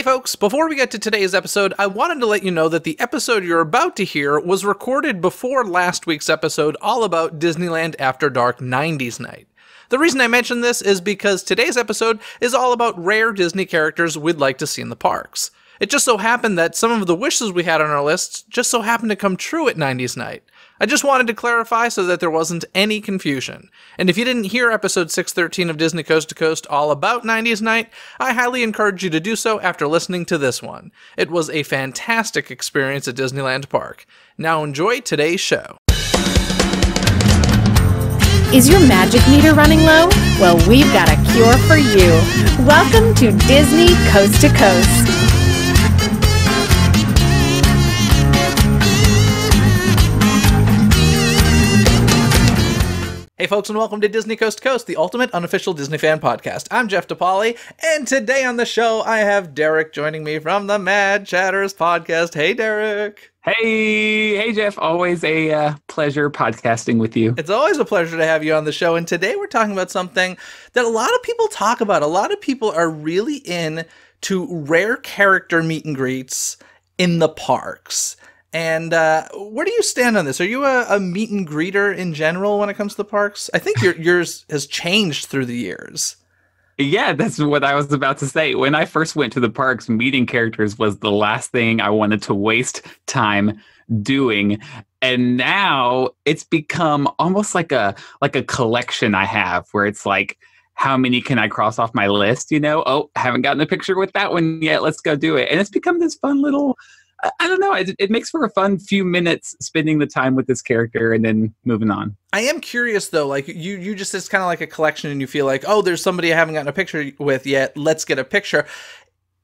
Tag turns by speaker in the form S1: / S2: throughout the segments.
S1: folks, before we get to today's episode, I wanted to let you know that the episode you're about to hear was recorded before last week's episode all about Disneyland After Dark 90s Night. The reason I mention this is because today's episode is all about rare Disney characters we'd like to see in the parks. It just so happened that some of the wishes we had on our list just so happened to come true at 90s Night. I just wanted to clarify so that there wasn't any confusion. And if you didn't hear episode 613 of Disney Coast to Coast all about 90s Night, I highly encourage you to do so after listening to this one. It was a fantastic experience at Disneyland Park. Now enjoy today's show.
S2: Is your magic meter running low? Well, we've got a cure for you. Welcome to Disney Coast to Coast.
S1: Hey folks, and welcome to Disney Coast to Coast, the ultimate unofficial Disney fan podcast. I'm Jeff DePauli, and today on the show I have Derek joining me from the Mad Chatters podcast. Hey Derek!
S3: Hey Jeff, always a pleasure podcasting with you.
S1: It's always a pleasure to have you on the show, and today we're talking about something that a lot of people talk about. A lot of people are really into rare character meet and greets in the parks. And where do you stand on this? Are you a meet and greeter in general when it comes to the parks? I think yours has changed through the years.
S3: Yeah, that's what I was about to say. When I first went to the parks, meeting characters was the last thing I wanted to waste time doing. And now it's become almost like a collection I have where it's like, how many can I cross off my list? You know, oh, haven't gotten a picture with that one yet. Let's go do it. And it's become this fun little... I don't know. It makes for a fun few minutes spending the time with this character and then moving on.
S1: I am curious though, like you just, it's kind of like a collection and you feel like, oh, there's somebody I haven't gotten a picture with yet. Let's get a picture.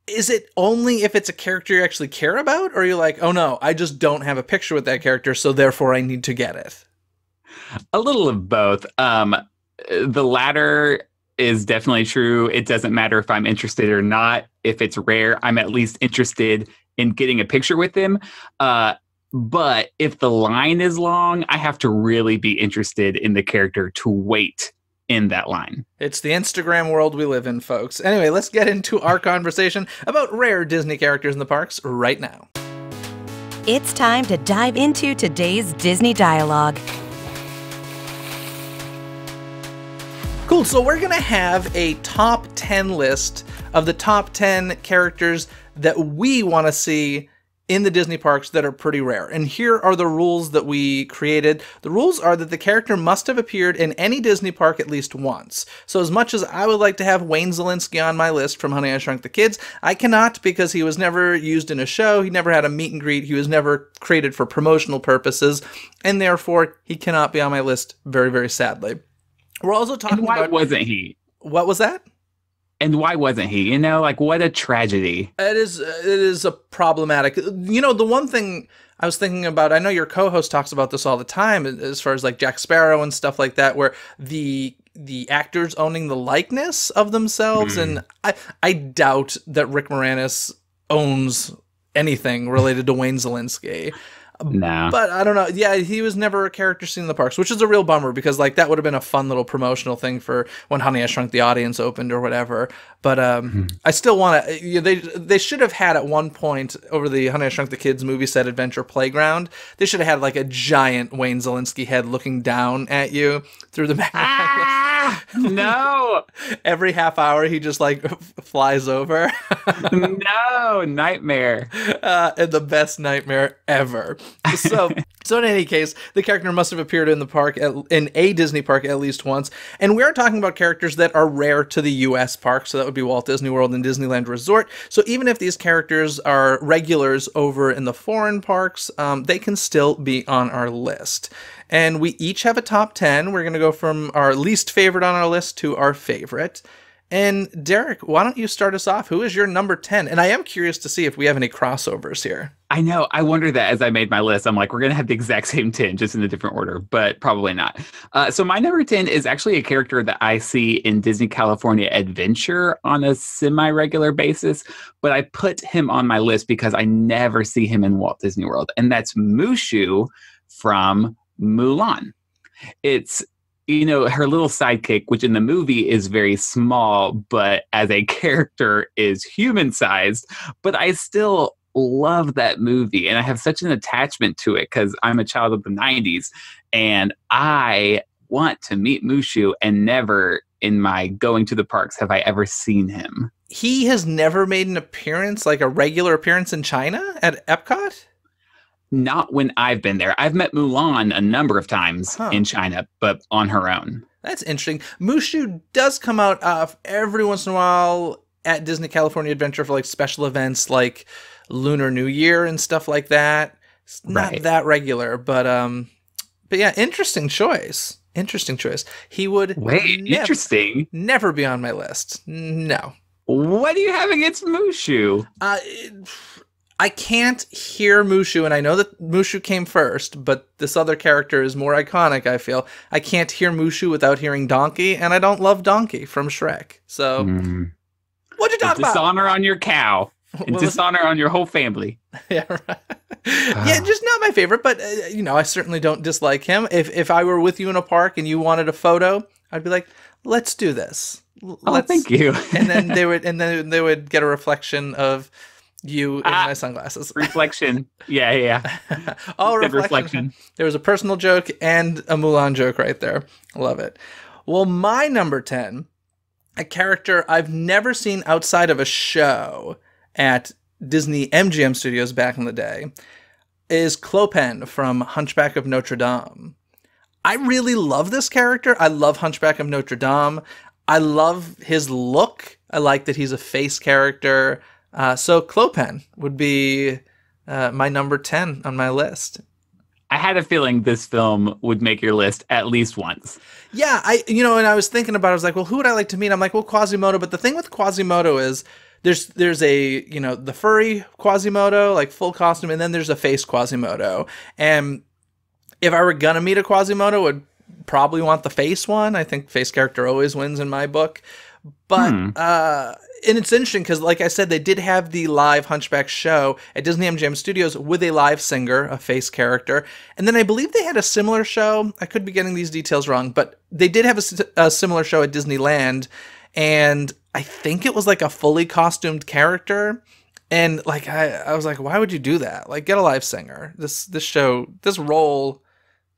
S1: Is it only if it's a character you actually care about? Or are you like, oh no, I just don't have a picture with that character, so therefore I need to get it?
S3: A little of both. The latter is definitely true. It doesn't matter if I'm interested or not. If it's rare, I'm at least interested in getting a picture with them. But if the line is long, I have to really be interested in the character to wait in that line.
S1: It's the Instagram world we live in, folks. Anyway, let's get into our conversation about rare Disney characters in the parks right now.
S4: It's time to dive into today's Disney dialogue.
S1: Cool, so we're gonna have a top 10 list of the top 10 characters that we want to see in the Disney parks that are pretty rare. And here are the rules that we created. The rules are that the character must have appeared in any Disney park at least once. So as much as I would like to have Wayne Szalinski on my list from Honey, I Shrunk the Kids, I cannot because he was never used in a show, he never had a meet and greet, he was never created for promotional purposes, and therefore he cannot be on my list, very, very sadly. We're also talking about...
S3: why wasn't he?
S1: What was that?
S3: And why wasn't he? You know, like, what a tragedy.
S1: It is a problematic. You know, the one thing I was thinking about, I know your co-host talks about this all the time, as far as like Jack Sparrow and stuff like that, where the actors owning the likeness of themselves. And I doubt that Rick Moranis owns anything related to Wayne Szalinski.
S3: No.
S1: But I don't know. Yeah, he was never a character seen in the parks, which is a real bummer because like that would have been a fun little promotional thing for when Honey, I Shrunk the Audience opened or whatever. But I still want to. They should have had at one point over the Honey, I Shrunk the Kids movie set adventure playground. They should have had like a giant Wayne Szalinski head looking down at you through the back.
S3: No.
S1: Every half hour he just like flies over.
S3: No, nightmare.
S1: And the best nightmare ever. So in any case, the character must have appeared in the park, in a Disney park at least once. And we are talking about characters that are rare to the U.S. parks. So that would be Walt Disney World and Disneyland Resort. So even if these characters are regulars over in the foreign parks, they can still be on our list. And we each have a top 10. We're going to go from our least favorite on our list to our favorite. And Derek, why don't you start us off? Who is your number 10? And I am curious to see if we have any crossovers here.
S3: I know. I wonder that as I made my list. I'm like, we're going to have the exact same 10, just in a different order, but probably not. So my number 10 is actually a character that I see in Disney California Adventure on a semi-regular basis, but I put him on my list because I never see him in Walt Disney World, and that's Mushu from Mulan. It's her little sidekick, which in the movie is very small, but as a character is human-sized. But I still love that movie, and I have such an attachment to it because I'm a child of the 90s, and I want to meet Mushu, and never in my going to the parks have I ever seen him.
S1: He has never made an appearance, like a regular appearance in China at Epcot?
S3: Not when I've been there. I've met Mulan a number of times in China, but on her own.
S1: That's interesting. Mushu does come out every once in a while at Disney California Adventure for like special events like Lunar New Year and stuff like that. It's not that regular, but yeah, interesting choice. Interesting choice. He would never be on my list. No.
S3: What do you have against Mushu?
S1: I can't hear Mushu, and I know that Mushu came first, but this other character is more iconic, I feel. I can't hear Mushu without hearing Donkey, and I don't love Donkey from Shrek. So, what'd you talk about?
S3: Dishonor on your cow. And dishonor on your whole family.
S1: Yeah, right. Yeah, just not my favorite, but, I certainly don't dislike him. If I were with you in a park and you wanted a photo, I'd be like, let's do this.
S3: Thank you.
S1: and then they would get a reflection of you in my sunglasses.
S3: Reflection. Yeah.
S1: All reflection. There was a personal joke and a Mulan joke right there. Love it. Well, my number 10, a character I've never seen outside of a show at Disney MGM Studios back in the day, is Clopin from Hunchback of Notre Dame. I really love this character. I love Hunchback of Notre Dame. I love his look. I like that he's a face character. So Clopin would be my number 10 on my list.
S3: I had a feeling this film would make your list at least once.
S1: Yeah, and I was thinking about it. I was like, well, who would I like to meet? I'm like, well, Quasimodo. But the thing with Quasimodo is there's a, the furry Quasimodo, like full costume, and then there's a face Quasimodo. And if I were going to meet a Quasimodo, I would probably want the face one. I think face character always wins in my book. But, and it's interesting because, like I said, they did have the live Hunchback show at Disney MGM Studios with a live singer, a face character. And then I believe they had a similar show. I could be getting these details wrong, but they did have a similar show at Disneyland. And I think it was like a fully costumed character. And like, I was like, why would you do that? Like, get a live singer. This role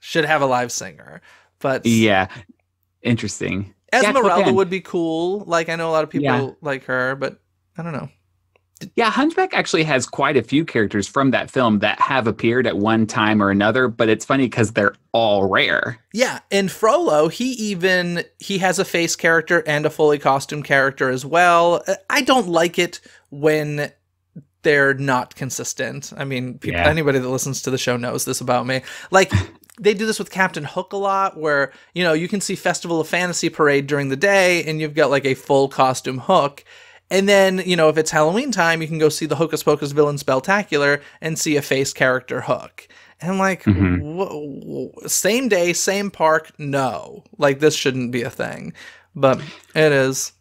S1: should have a live singer. But
S3: yeah, interesting.
S1: Esmeralda would be cool. Like, I know a lot of people like her, but I don't know.
S3: Yeah, Hunchback actually has quite a few characters from that film that have appeared at one time or another, but it's funny because they're all rare.
S1: Yeah, and Frollo, he has a face character and a fully costumed character as well. I don't like it when they're not consistent. I mean, anybody that listens to the show knows this about me. Like, they do this with Captain Hook a lot, where, you can see Festival of Fantasy Parade during the day, and you've got like a full costume Hook. And then, if it's Halloween time, you can go see the Hocus Pocus Villain Spectacular and see a face character Hook. And I'm like, same day, same park, no. Like, this shouldn't be a thing. But it is.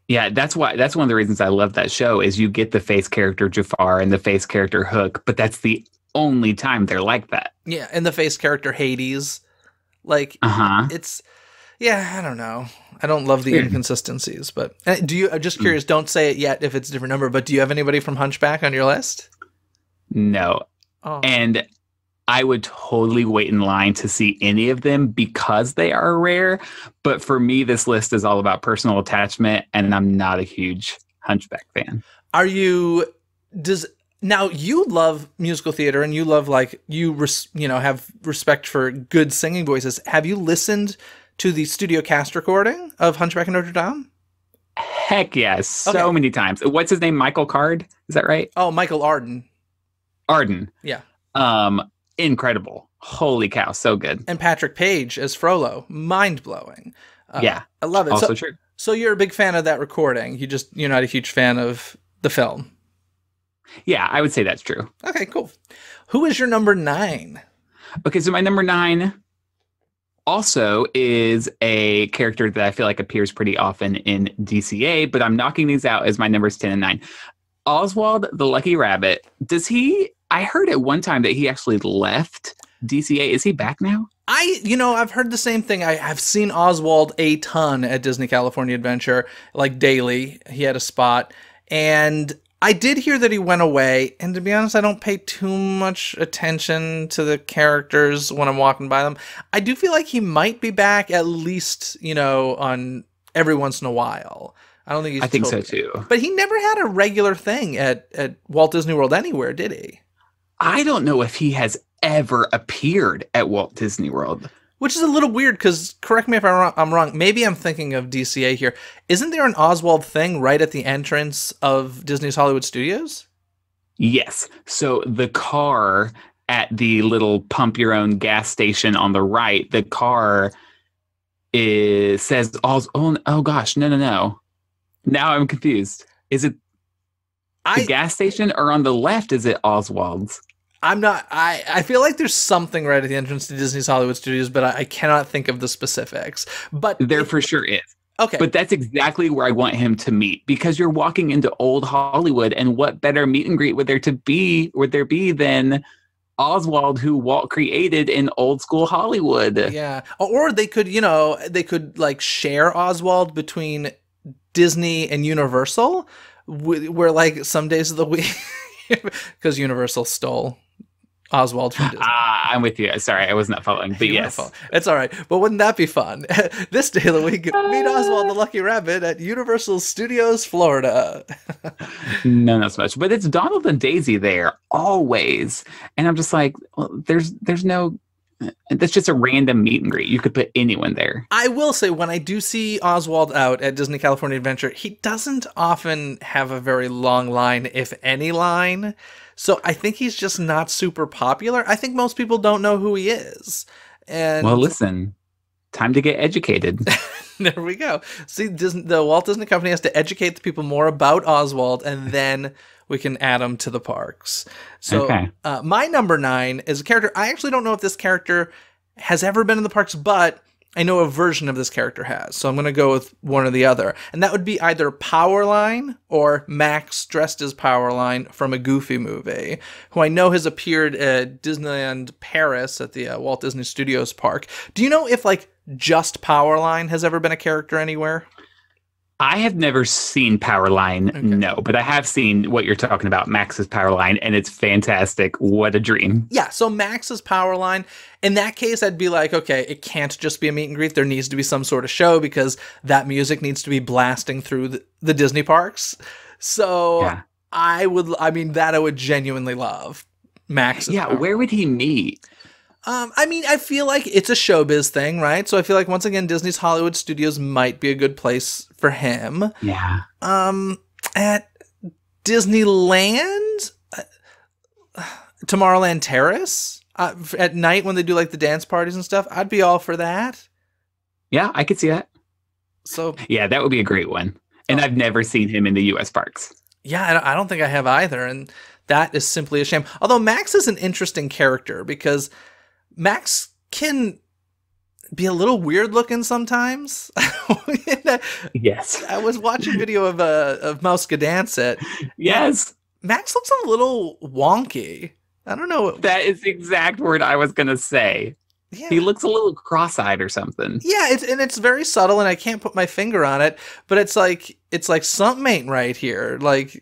S3: Yeah, that's one of the reasons I love that show is you get the face character Jafar and the face character Hook, but that's the only time they're like that.
S1: Yeah, and the face character Hades. Like, it's... Yeah, I don't know. I don't love the inconsistencies, but I'm just curious, don't say it yet if it's a different number, but do you have anybody from Hunchback on your list?
S3: No. Oh. And I would totally wait in line to see any of them because they are rare. But for me, this list is all about personal attachment, and I'm not a huge Hunchback fan.
S1: Now, you love musical theater, and you love, have respect for good singing voices. Have you listened to the studio cast recording of Hunchback of Notre Dame?
S3: Heck yes. So many times. What's his name? Michael Card? Is that right?
S1: Oh, Michael Arden.
S3: Arden.
S1: Yeah.
S3: Incredible. Holy cow. So good.
S1: And Patrick Page as Frollo. Mind-blowing.
S3: Yeah.
S1: I love it.
S3: Also true.
S1: So you're a big fan of that recording. You're not a huge fan of the film.
S3: Yeah, I would say that's true.
S1: Okay, cool. Who is your number 9?
S3: Okay, so my number 9 also is a character that I feel like appears pretty often in DCA, but I'm knocking these out as my numbers 10 and 9. Oswald the Lucky Rabbit. I heard at one time that he actually left DCA. Is he back now?
S1: I've heard the same thing. I've seen Oswald a ton at Disney California Adventure, like daily. He had a spot. And I did hear that he went away. And to be honest, I don't pay too much attention to the characters when I'm walking by them. I do feel like he might be back at least, on every once in a while. I don't think he's
S3: I think so too.
S1: But he never had a regular thing at Walt Disney World anywhere, did he?
S3: I don't know if he has ever appeared at Walt Disney World.
S1: Which is a little weird because, correct me if I'm wrong, maybe I'm thinking of DCA here. Isn't there an Oswald thing right at the entrance of Disney's Hollywood Studios?
S3: Yes. So the car at the little pump your own gas station on the right, the car says, oh gosh, no. Now I'm confused. Is it the gas station, or on the left is it Oswald's?
S1: I'm not. I feel like there's something right at the entrance to Disney's Hollywood Studios, but I cannot think of the specifics. But
S3: there for sure is.
S1: Okay.
S3: But that's exactly where I want him to meet, because you're walking into old Hollywood, and what better meet and greet would there be than Oswald, who Walt created in old school Hollywood?
S1: Yeah. Or they could like share Oswald between Disney and Universal, where like some days of the week, because Universal stole Oswald from Disney.
S3: I'm with you. Sorry, I was not following, but yes.
S1: It's all right. But wouldn't that be fun? This day of the week, meet Oswald the Lucky Rabbit at Universal Studios, Florida.
S3: No, not so much. But it's Donald and Daisy there, always. And I'm just like, well, there's no... That's just a random meet and greet. You could put anyone there.
S1: I will say, when I do see Oswald out at Disney California Adventure, he doesn't often have a very long line, if any line. So I think he's just not super popular. I think most people don't know who he is. And
S3: well, listen, time to get educated.
S1: There we go. See, the Walt Disney Company has to educate the people more about Oswald, and then we can add him to the parks. So
S3: okay.
S1: My number 9 is a character. I actually don't know if this character has ever been in the parks, but I know a version of this character has. So I'm going to go with one or the other. And that would be either Powerline or Max dressed as Powerline from a Goofy movie, who I know has appeared at Disneyland Paris at the Walt Disney Studios park. Do you know if like just Powerline has ever been a character anywhere?
S3: I have never seen Powerline, okay. No, but I have seen what you're talking about, Max's Powerline, and it's fantastic. What a dream. Yeah,
S1: so Max's Powerline, in that case, I'd be like, okay, it can't just be a meet and greet. There needs to be some sort of show because that music needs to be blasting through the Disney parks. So yeah. I would genuinely love Max's Powerline.
S3: Where would he meet?
S1: I feel like it's a showbiz thing, right? So I feel like, once again, Disney's Hollywood Studios might be a good place for him.
S3: Yeah.
S1: At Disneyland, Tomorrowland Terrace, at night when they do like the dance parties and stuff, I'd be all for that.
S3: Yeah, I could see that.
S1: So
S3: yeah, that would be a great one. And I've never seen him in the U.S. parks.
S1: Yeah, I don't think I have either, and that is simply a shame. Although Max is an interesting character because Max can be a little weird looking sometimes.
S3: Yes.
S1: I was watching video of Mouse Dance.
S3: Yes.
S1: Max looks a little wonky. I don't know.
S3: That is the exact word I was going to say. Yeah. He looks a little cross-eyed or something.
S1: Yeah, it's very subtle, and I can't put my finger on it, but it's like something ain't right here. Like,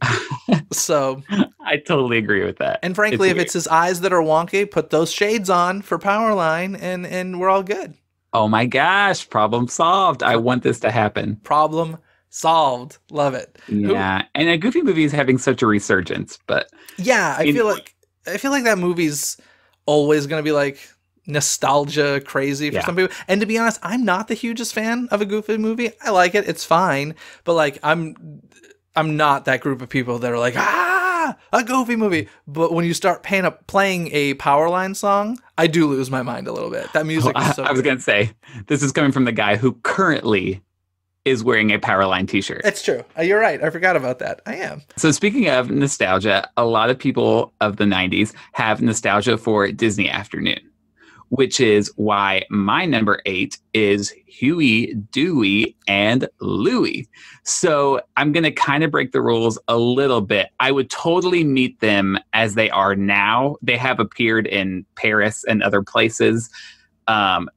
S1: so
S3: I totally agree with that.
S1: And frankly, if it's his eyes that are wonky, put those shades on for Powerline, and we're all good.
S3: Oh my gosh, problem solved. I want this to happen.
S1: Problem solved. Love it.
S3: Yeah, and a Goofy movie is having such a resurgence, but
S1: yeah, I feel like that movie's always going to be like nostalgia crazy for some people. And to be honest, I'm not the hugest fan of a Goofy movie. I like it. It's fine. But like, I'm not that group of people that are like, a Goofy movie. But when you start playing a Powerline song, I do lose my mind a little bit. That music is so
S3: I was going to say, this is coming from the guy who currently is wearing a Powerline t-shirt.
S1: It's true. You're right. I forgot about that. I am.
S3: So speaking of nostalgia, a lot of people of the 90s have nostalgia for Disney Afternoon, which is why my number 8 is Huey, Dewey, and Louie. So I'm going to kind of break the rules a little bit. I would totally meet them as they are now. They have appeared in Paris and other places.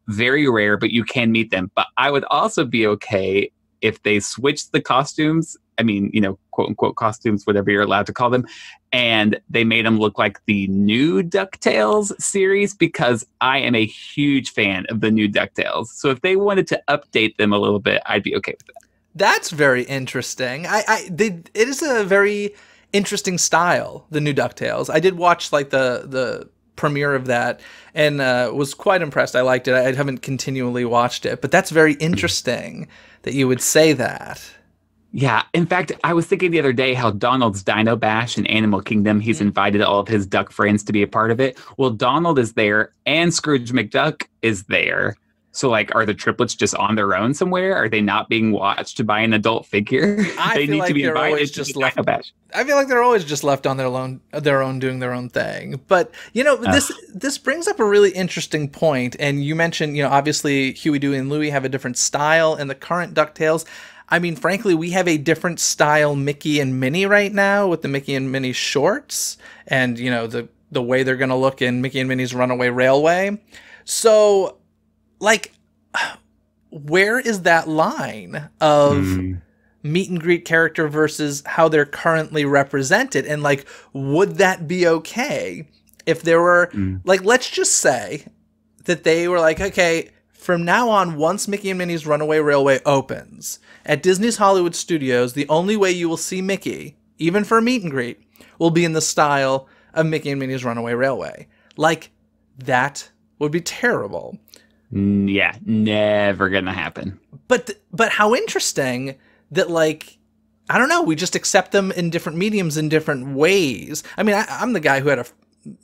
S3: Very rare, but you can meet them. But I would also be okay if they switched the costumes. I mean, quote unquote costumes, whatever you're allowed to call them. And they made them look like the new DuckTales series, because I am a huge fan of the new DuckTales. So if they wanted to update them a little bit, I'd be okay with that.
S1: That's very interesting. It is a very interesting style, the new DuckTales. I did watch like the premiere of that and was quite impressed. I liked it. I haven't continually watched it, but that's very interesting that you would say that.
S3: Yeah. In fact, I was thinking the other day how Donald's Dino Bash in Animal Kingdom, he's invited all of his duck friends to be a part of it. Well, Donald is there and Scrooge McDuck is there. So, like, are the triplets just on their own somewhere? Are they not being watched by an adult figure?
S1: They need to be invited to the Dino Bash. I feel like they're always just left on their own, doing their own thing. But this brings up a really interesting point. And you mentioned, obviously Huey, Dewey, and Louie have a different style in the current DuckTales. I mean, frankly, we have a different style Mickey and Minnie right now with the Mickey and Minnie shorts, and the way they're going to look in Mickey and Minnie's Runaway Railway. So, like, where is that line of meet and greet character versus how they're currently represented? And, like, would that be okay if there were, like, let's just say that they were like, okay, from now on, once Mickey and Minnie's Runaway Railway opens, at Disney's Hollywood Studios, the only way you will see Mickey, even for a meet and greet, will be in the style of Mickey and Minnie's Runaway Railway. Like, that would be terrible.
S3: Yeah, never gonna happen.
S1: But how interesting that, like, I don't know, we just accept them in different mediums in different ways. I mean, I'm the guy who had a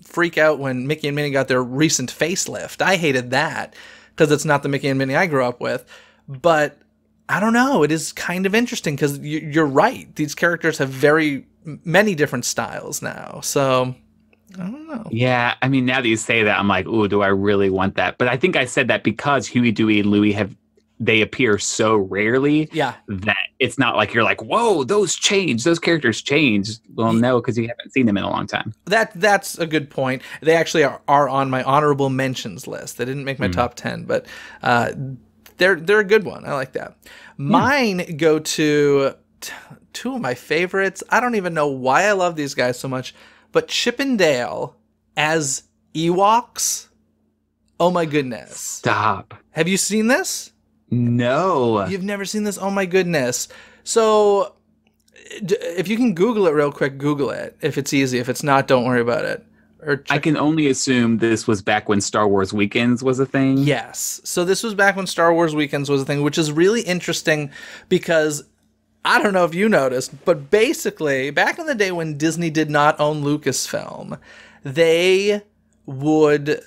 S1: freak out when Mickey and Minnie got their recent facelift. I hated that because it's not the Mickey and Minnie I grew up with. But I don't know, it is kind of interesting because you're right. These characters have very many different styles now. So I don't know.
S3: Yeah, I mean, now that you say that, I'm like, ooh, do I really want that? But I think I said that because Huey, Dewey, and Louie they appear so rarely that it's not like you're like, whoa, those characters changed. Well, no, because you haven't seen them in a long time.
S1: That's a good point. They actually are on my honorable mentions list. They didn't make my top 10, but they're a good one. I like that. Mine go to two of my favorites. I don't even know why I love these guys so much, but Chip and Dale as Ewoks. Oh my goodness.
S3: Stop.
S1: Have you seen this?
S3: No.
S1: You've never seen this? Oh my goodness. So if you can Google it real quick, Google it. If it's easy. If it's not, don't worry about it.
S3: I can only assume this was back when Star Wars Weekends was a thing.
S1: Yes. So this was back when Star Wars Weekends was a thing, which is really interesting because I don't know if you noticed, but basically back in the day when Disney did not own Lucasfilm, they would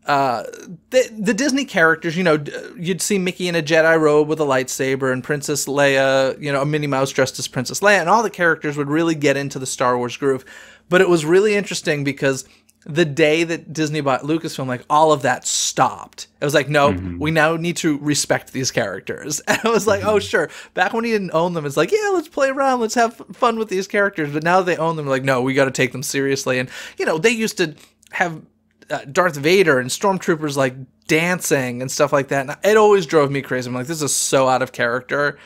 S1: the Disney characters, you'd see Mickey in a Jedi robe with a lightsaber and Princess Leia, a Minnie Mouse dressed as Princess Leia, and all the characters would really get into the Star Wars groove. But it was really interesting because the day that Disney bought Lucasfilm, like, all of that stopped. It was like, no, we now need to respect these characters. And I was like, oh, sure. Back when he didn't own them, it's like, yeah, let's play around. Let's have fun with these characters. But now that they own them, like, no, we got to take them seriously. And, they used to have Darth Vader and stormtroopers like dancing and stuff like that. And it always drove me crazy. I'm like, this is so out of character.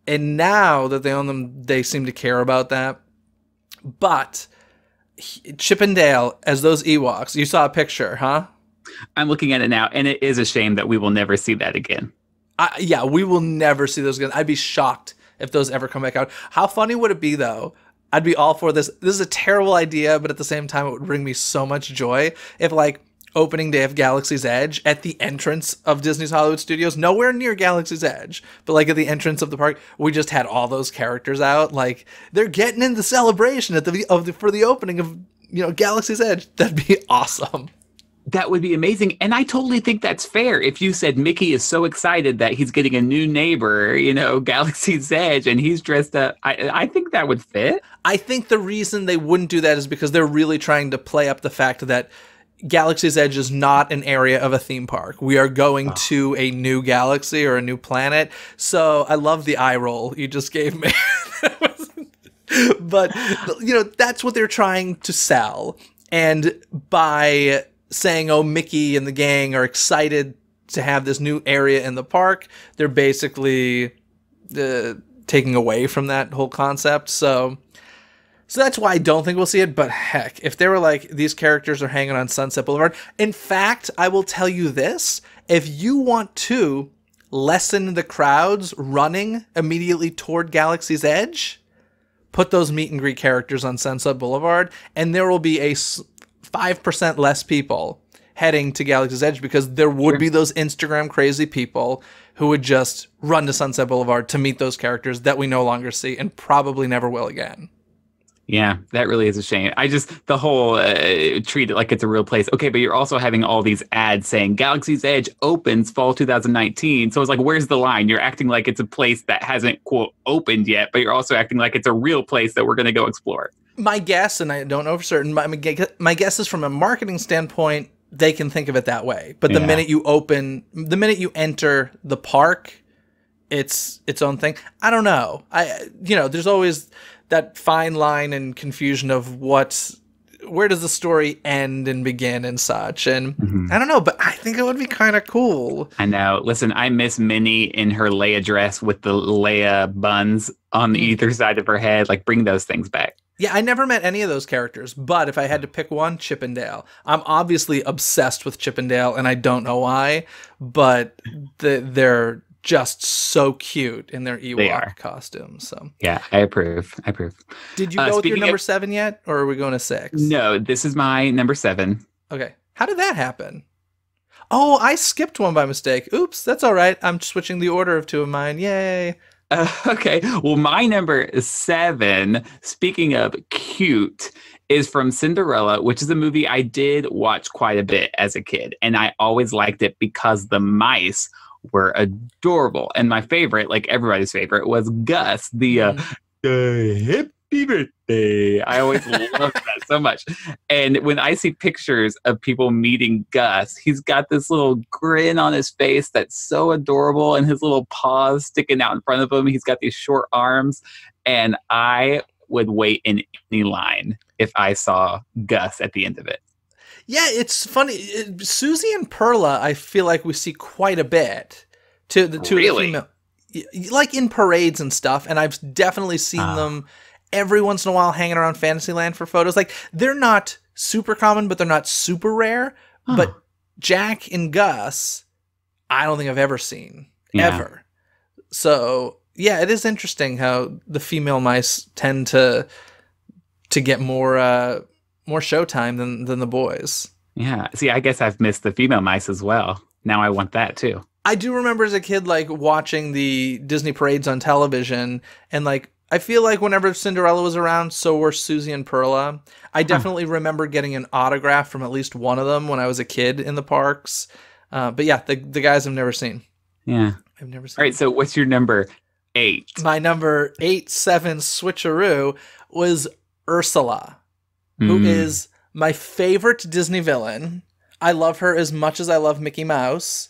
S1: And now that they own them, they seem to care about that. But Chip and Dale as those Ewoks, you saw a picture, huh?
S3: I'm looking at it now, and it is a shame that we will never see that again.
S1: Yeah, we will never see those again. I'd be shocked if those ever come back out. How funny would it be, though? I'd be all for this. This is a terrible idea, but at the same time, it would bring me so much joy if, like, opening day of Galaxy's Edge, at the entrance of Disney's Hollywood Studios, nowhere near Galaxy's Edge, but like at the entrance of the park, we just had all those characters out. Like, they're getting in the celebration for the opening of Galaxy's Edge. That'd be awesome.
S3: That would be amazing. And I totally think that's fair. If you said Mickey is so excited that he's getting a new neighbor, Galaxy's Edge, and he's dressed up, I think that would fit.
S1: I think the reason they wouldn't do that is because they're really trying to play up the fact that Galaxy's Edge is not an area of a theme park. We are going to a new galaxy or a new planet. So I love the eye roll you just gave me. But, that's what they're trying to sell. And by saying, oh, Mickey and the gang are excited to have this new area in the park, they're basically taking away from that whole concept. So that's why I don't think we'll see it. But heck, if they were like, these characters are hanging on Sunset Boulevard. In fact, I will tell you this. If you want to lessen the crowds running immediately toward Galaxy's Edge, put those meet and greet characters on Sunset Boulevard, and there will be a 5% less people heading to Galaxy's Edge, because there would be those Instagram crazy people who would just run to Sunset Boulevard to meet those characters that we no longer see and probably never will again.
S3: Yeah, that really is a shame. The whole treat it like it's a real place. Okay, but you're also having all these ads saying Galaxy's Edge opens fall 2019. So it's like, where's the line? You're acting like it's a place that hasn't, quote, opened yet, but you're also acting like it's a real place that we're going to go explore.
S1: My guess, and I don't know for certain, my guess is from a marketing standpoint, they can think of it that way. But the minute you enter the park, it's its own thing. I don't know. There's always that fine line and confusion of where does the story end and begin and such. And I don't know, but I think it would be kind of cool.
S3: I know. Listen, I miss Minnie in her Leia dress with the Leia buns on either side of her head. Like, bring those things back.
S1: Yeah, I never met any of those characters, but if I had to pick one, Chip and Dale. I'm obviously obsessed with Chip and Dale, and I don't know why, but they're just so cute in their Ewok costumes. So
S3: yeah, I approve.
S1: Did you go with your number 7 yet, or are we going to 6?
S3: No, this is my number 7.
S1: Okay. How did that happen? Oh, I skipped one by mistake. Oops, that's all right. I'm switching the order of 2 of mine. Yay.
S3: Okay. Well, my number 7, speaking of cute, is from Cinderella, which is a movie I did watch quite a bit as a kid. And I always liked it because the mice were adorable. And my favorite, like everybody's favorite, was Gus, the happy birthday. I always loved that so much. And when I see pictures of people meeting Gus, he's got this little grin on his face that's so adorable, and his little paws sticking out in front of him. He's got these short arms, and I would wait in any line if I saw Gus at the end of it.
S1: Yeah, it's funny. Susie and Perla, I feel like we see quite a bit to the two of the female, like in parades and stuff. And I've definitely seen them every once in a while hanging around Fantasyland for photos. Like, they're not super common, but they're not super rare. But Jack and Gus, I don't think I've ever seen ever. So yeah, it is interesting how the female mice tend to get more showtime than the boys.
S3: Yeah. See, I guess I've missed the female mice as well. Now I want that too.
S1: I do remember as a kid, like, watching the Disney parades on television, and like, I feel like whenever Cinderella was around, so were Susie and Perla. I definitely remember getting an autograph from at least one of them when I was a kid in the parks. But yeah, the guys I've never seen.
S3: Yeah.
S1: I've never seen.
S3: All right. So what's your number 8?
S1: My number 8, 7 switcheroo was Ursula, who is my favorite Disney villain. I love her as much as I love Mickey Mouse,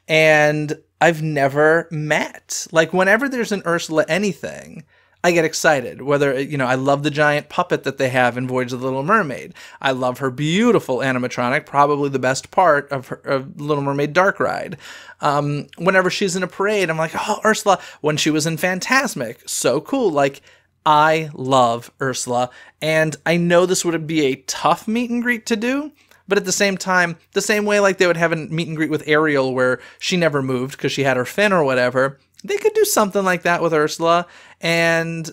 S1: and I've never met. Like, whenever there's an Ursula anything, I get excited. Whether, I love the giant puppet that they have in Voyage of the Little Mermaid. I love her beautiful animatronic, probably the best part of Little Mermaid Dark Ride. Whenever she's in a parade, I'm like, oh, Ursula. When she was in Fantasmic, so cool. Like, I love Ursula, and I know this would be a tough meet and greet to do, but at the same time, the same way like they would have a meet and greet with Ariel where she never moved because she had her fin or whatever, they could do something like that with Ursula, and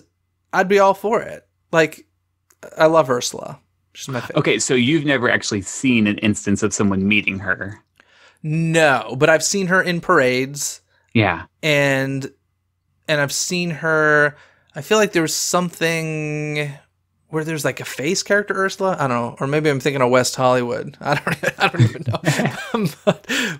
S1: I'd be all for it. Like, I love Ursula. She's my favorite.
S3: Okay, so you've never actually seen an instance of someone meeting her?
S1: No, but I've seen her in parades.
S3: Yeah.
S1: And I've seen her... I feel like there was something where there's like a face character Ursula. I don't know, or maybe I'm thinking of West Hollywood. I don't even know.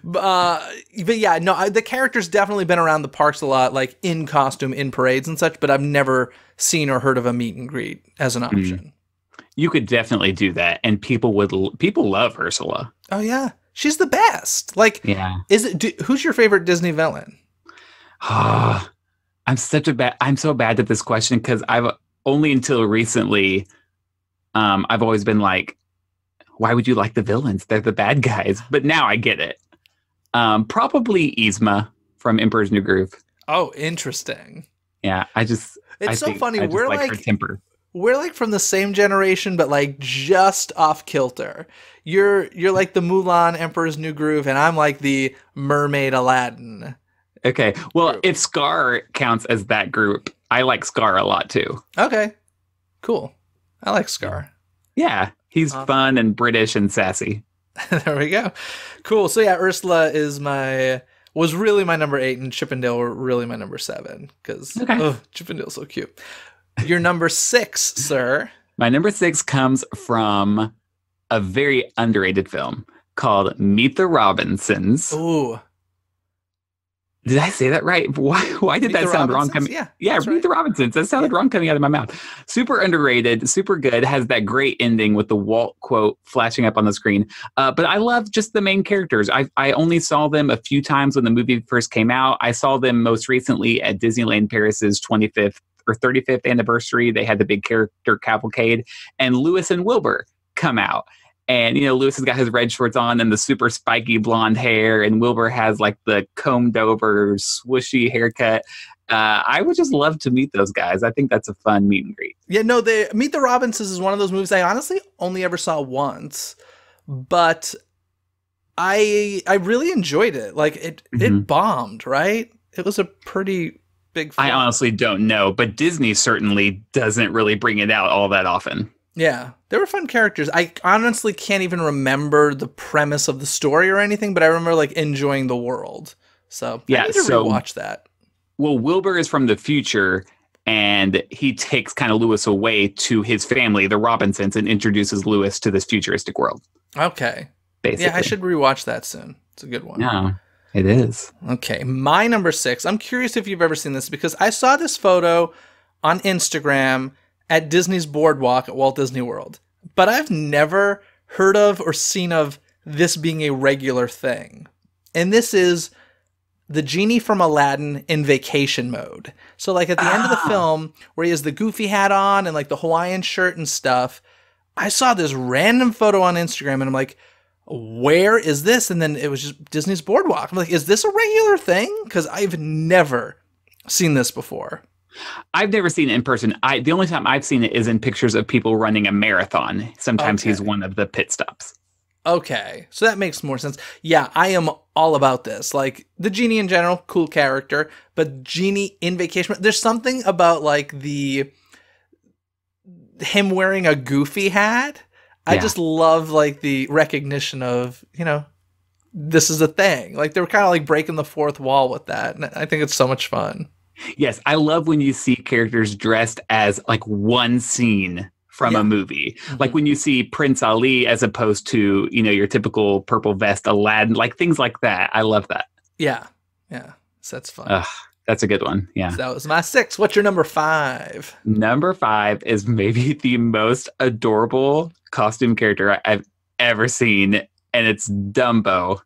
S1: but yeah, no, the character's definitely been around the parks a lot, like in costume, in parades and such. But I've never seen or heard of a meet and greet as an option.
S3: You could definitely do that, and people love Ursula.
S1: Oh yeah, she's the best. Like,
S3: yeah,
S1: who's your favorite Disney villain?
S3: I'm so bad at this question because I've only until recently, I've always been like, why would you like the villains? They're the bad guys. But now I get it. Probably Yzma from Emperor's New Groove.
S1: Oh, interesting.
S3: Yeah,
S1: It's so funny.
S3: I just like her temper.
S1: We're like from the same generation, but like just off kilter. You're like the Mulan Emperor's New Groove, and I'm like the Mermaid Aladdin.
S3: Okay, well,
S1: group.
S3: if Scar counts as that group, I like Scar a lot too.
S1: Okay, cool. I like Scar.
S3: Yeah, he's fun and British and sassy.
S1: There we go. Cool. So yeah, Ursula was really my number 8, and Chippendale were really my number 7 because Chippendale's so cute. Your number 6, sir.
S3: My number 6 comes from a very underrated film called Meet the Robinsons.
S1: Ooh.
S3: Did I say that right? Why did that sound wrong?
S1: Yeah,
S3: Meet the Robinsons. That sounded wrong coming out of my mouth. Super underrated, super good. Has that great ending with the Walt quote flashing up on the screen. But I love just the main characters. I only saw them a few times when the movie first came out. I saw them most recently at Disneyland Paris's 25th or 35th anniversary. They had the big character cavalcade, and Lewis and Wilbur come out. And, Lewis has got his red shorts on and the super spiky blonde hair. And Wilbur has like the combed over, swooshy haircut. I would just love to meet those guys. I think that's a fun meet and greet.
S1: Yeah, no, Meet the Robinsons is one of those movies I honestly only ever saw once. But I really enjoyed it. Like, it bombed, right? It was a pretty big film.
S3: I honestly don't know. But Disney certainly doesn't really bring it out all that often.
S1: Yeah, they were fun characters. I honestly can't even remember the premise of the story or anything, but I remember like enjoying the world. So I need to rewatch that.
S3: Well, Wilbur is from the future, and he takes kind of Lewis away to his family, the Robinsons, and introduces Lewis to this futuristic world.
S1: Okay.
S3: Basically.
S1: Yeah, I should rewatch that soon. It's a good one.
S3: Yeah, it is.
S1: Okay, my number 6. I'm curious if you've ever seen this because I saw this photo on Instagram at Disney's Boardwalk at Walt Disney World. But I've never heard of or seen of this being a regular thing. And this is the genie from Aladdin in vacation mode. So like at the end of the film, where he has the goofy hat on and like the Hawaiian shirt and stuff, I saw this random photo on Instagram and I'm like, where is this? And then it was just Disney's Boardwalk. I'm like, is this a regular thing? Because I've never seen this before.
S3: I've never seen it in person. The only time I've seen it is in pictures of people running a marathon. Sometimes he's one of the pit stops.
S1: Okay, so that makes more sense. Yeah, I am all about this. Like, the genie in general, cool character, but genie in vacation, there's something about like him wearing a goofy hat. I just love like the recognition of, this is a thing. Like they were kind of like breaking the fourth wall with that. And I think it's so much fun.
S3: Yes, I love when you see characters dressed as like one scene from a movie. Mm-hmm. Like when you see Prince Ali as opposed to, your typical purple vest Aladdin, like things like that. I love that.
S1: Yeah. Yeah. So that's fun.
S3: That's a good one. Yeah.
S1: So that was my 6. What's your number 5?
S3: Number 5 is maybe the most adorable costume character I've ever seen, and it's Dumbo.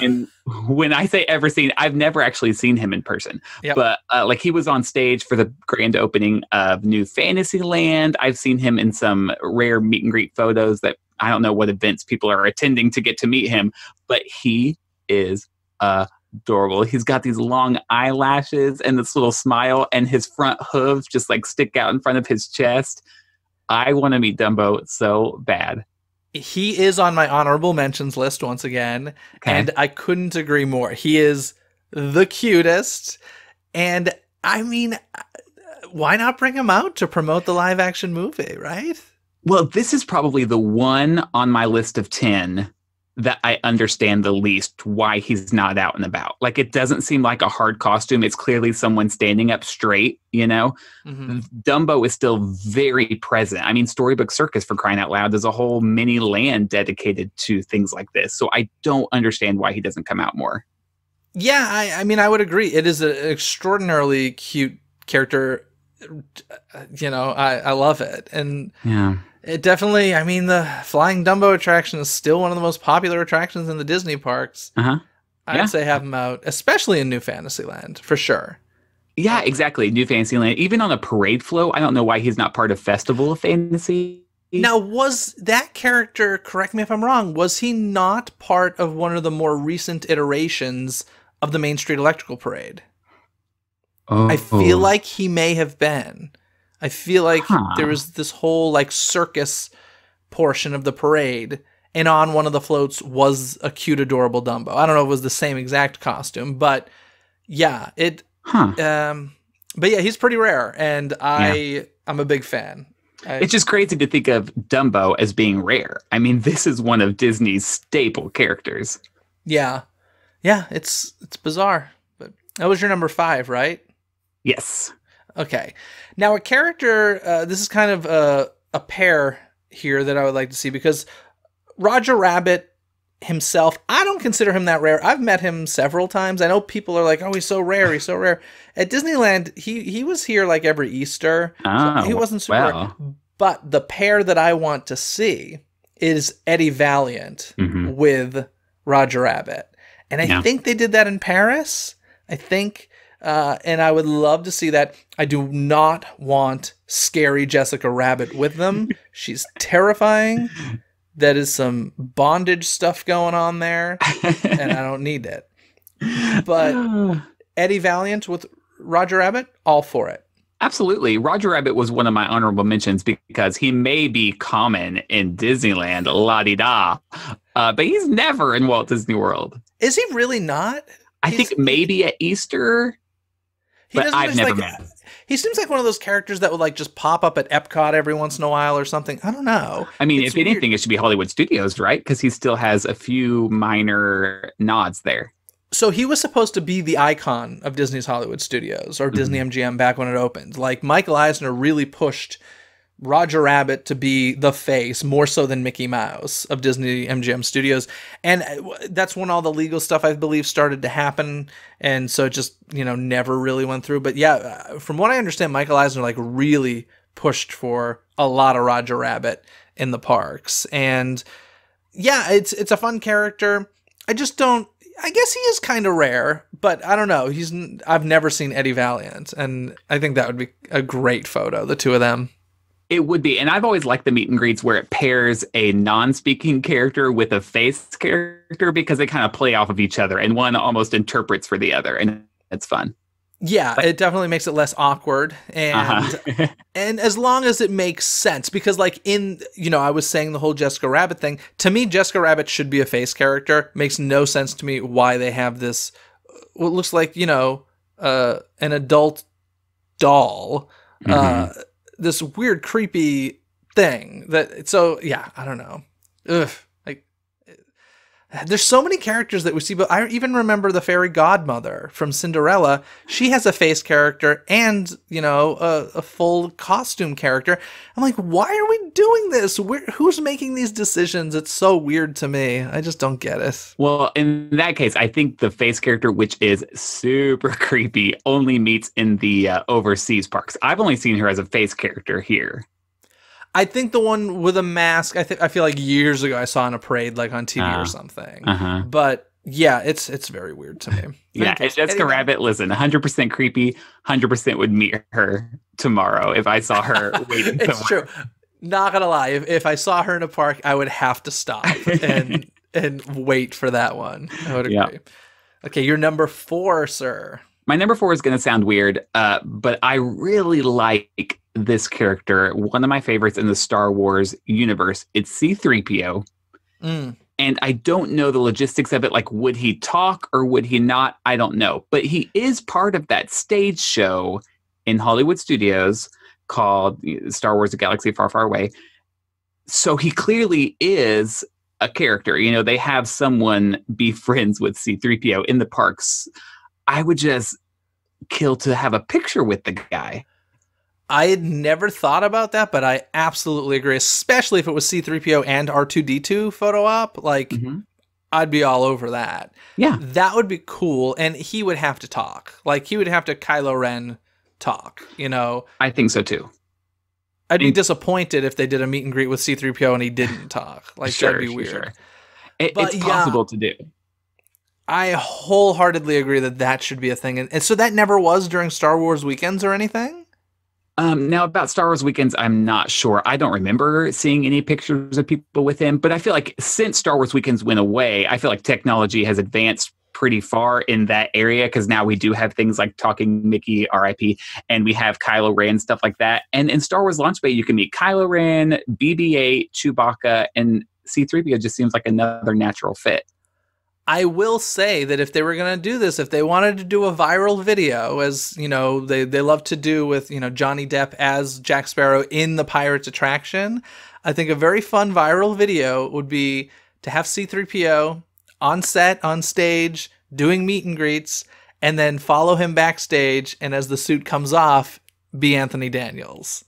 S3: And when I say ever seen, I've never actually seen him in person. Yep. But like he was on stage for the grand opening of New Fantasyland. I've seen him in some rare meet and greet photos that I don't know what events people are attending to get to meet him, but he is adorable. He's got these long eyelashes and this little smile, and his front hooves just like stick out in front of his chest. I want to meet Dumbo so bad.
S1: He is on my honorable mentions list once again, and I couldn't agree more. He is the cutest, and I mean, why not bring him out to promote the live action movie, right?
S3: Well, this is probably the one on my list of 10 that I understand the least why he's not out and about. Like, it doesn't seem like a hard costume. It's clearly someone standing up straight, Mm-hmm. Dumbo is still very present. I mean, Storybook Circus, for crying out loud, there's a whole mini land dedicated to things like this. So I don't understand why he doesn't come out more.
S1: Yeah, I mean, I would agree. It is an extraordinarily cute character. I love it. And yeah. It definitely, I mean, the Flying Dumbo attraction is still one of the most popular attractions in the Disney parks. I'd say have him out, especially in New Fantasyland, for sure.
S3: Yeah, exactly. New Fantasyland. Even on a parade float, I don't know why he's not part of Festival of Fantasy.
S1: Now, was that character, correct me if I'm wrong, was he not part of one of the more recent iterations of the Main Street Electrical Parade? I feel like he may have been. I feel like there was this whole like circus portion of the parade, and on one of the floats was a cute, adorable Dumbo. I don't know if it was the same exact costume, but yeah, but yeah, he's pretty rare, and I'm a big fan.
S3: It's just crazy to think of Dumbo as being rare. I mean, this is one of Disney's staple characters.
S1: Yeah, it's bizarre, but that was your number 5, right?
S3: Yes.
S1: Okay. Now, a character, this is kind of a pair here that I would like to see, because Roger Rabbit himself, I don't consider him that rare. I've met him several times. I know people are like, oh, he's so rare. He's so rare. At Disneyland, he was here like every Easter. So he wasn't super rare. But the pair that I want to see is Eddie Valiant with Roger Rabbit. And I think they did that in Paris. I think... and I would love to see that. I do not want scary Jessica Rabbit with them. She's terrifying. That is some bondage stuff going on there, and I don't need it. But Eddie Valiant with Roger Rabbit, all for it.
S3: Absolutely. Roger Rabbit was one of my honorable mentions because he may be common in Disneyland, la-di-da, but he's never in Walt Disney World.
S1: Is he really not?
S3: I think maybe at Easter... But I've never met him.
S1: He seems like one of those characters that would like just pop up at Epcot every once in a while or something. I don't know.
S3: I mean, if anything, it should be Hollywood Studios, right? Because he still has a few minor nods there.
S1: So he was supposed to be the icon of Disney's Hollywood Studios or Disney MGM back when it opened. Like Michael Eisner really pushed Roger Rabbit to be the face more so than Mickey Mouse of Disney MGM Studios. And that's when all the legal stuff, I believe, started to happen. And so it just, never really went through. But yeah, from what I understand, Michael Eisner like really pushed for a lot of Roger Rabbit in the parks. And yeah, it's a fun character. I guess he is kind of rare, but I don't know. I've never seen Eddie Valiant, and I think that would be a great photo, the two of them.
S3: It would be. And I've always liked the meet and greets where it pairs a non-speaking character with a face character because they kind of play off of each other and one almost interprets for the other. And it's fun.
S1: Yeah, it definitely makes it less awkward. And and as long as it makes sense, because like I was saying the whole Jessica Rabbit thing, to me, Jessica Rabbit should be a face character. Makes no sense to me why they have this, what looks like, an adult doll, this weird, creepy thing I don't know. Ugh. Like, there's so many characters that we see, but I even remember the fairy godmother from Cinderella. She has a face character and, a full costume character. I'm like, why are we doing this? Who's making these decisions? It's so weird to me. I just don't get it.
S3: Well, in that case, I think the face character, which is super creepy, only meets in the overseas parks. I've only seen her as a face character here.
S1: I think the one with a mask, I feel like years ago I saw in a parade, like on TV or something. But yeah, it's very weird to me.
S3: Yeah, it's Jessica Rabbit. Listen, 100% creepy. 100% would meet her tomorrow if I saw her waiting somewhere.
S1: It's true. Not gonna lie, if I saw her in a park, I would have to stop and wait for that one. I would agree. Yeah. Okay, your number 4, sir.
S3: My number 4 is going to sound weird, but I really like this character. One of my favorites in the Star Wars universe. It's C-3PO. And I don't know the logistics of it. Like, would he talk or would he not? I don't know. But he is part of that stage show in Hollywood Studios called Star Wars: A Galaxy Far, Far Away. So he clearly is a character. They have someone be friends with C-3PO in the parks. I would just kill to have a picture with the guy.
S1: I had never thought about that, but I absolutely agree, especially if it was C-3PO and R2-D2 photo op. Like, I'd be all over that.
S3: Yeah.
S1: That would be cool, and he would have to talk. Like, he would have to Kylo Ren talk,
S3: I think so, too.
S1: I'd be disappointed if they did a meet and greet with C-3PO and he didn't talk. Like, that'd be weird. Sure.
S3: It's possible to do.
S1: I wholeheartedly agree that should be a thing. And so that never was during Star Wars weekends or anything?
S3: Now, about Star Wars Weekends, I'm not sure. I don't remember seeing any pictures of people with him, but I feel like since Star Wars Weekends went away, I feel like technology has advanced pretty far in that area because now we do have things like Talking Mickey, RIP, and we have Kylo Ren, stuff like that. And in Star Wars Launch Bay, you can meet Kylo Ren, BB-8, Chewbacca, and C-3PO just seems like another natural fit.
S1: I will say that if they were going to do this, if they wanted to do a viral video, as you know, they love to do with, you know, Johnny Depp as Jack Sparrow in the Pirates attraction, I think a very fun viral video would be to have C-3PO on set, on stage, doing meet and greets, and then follow him backstage, and as the suit comes off, be Anthony Daniels.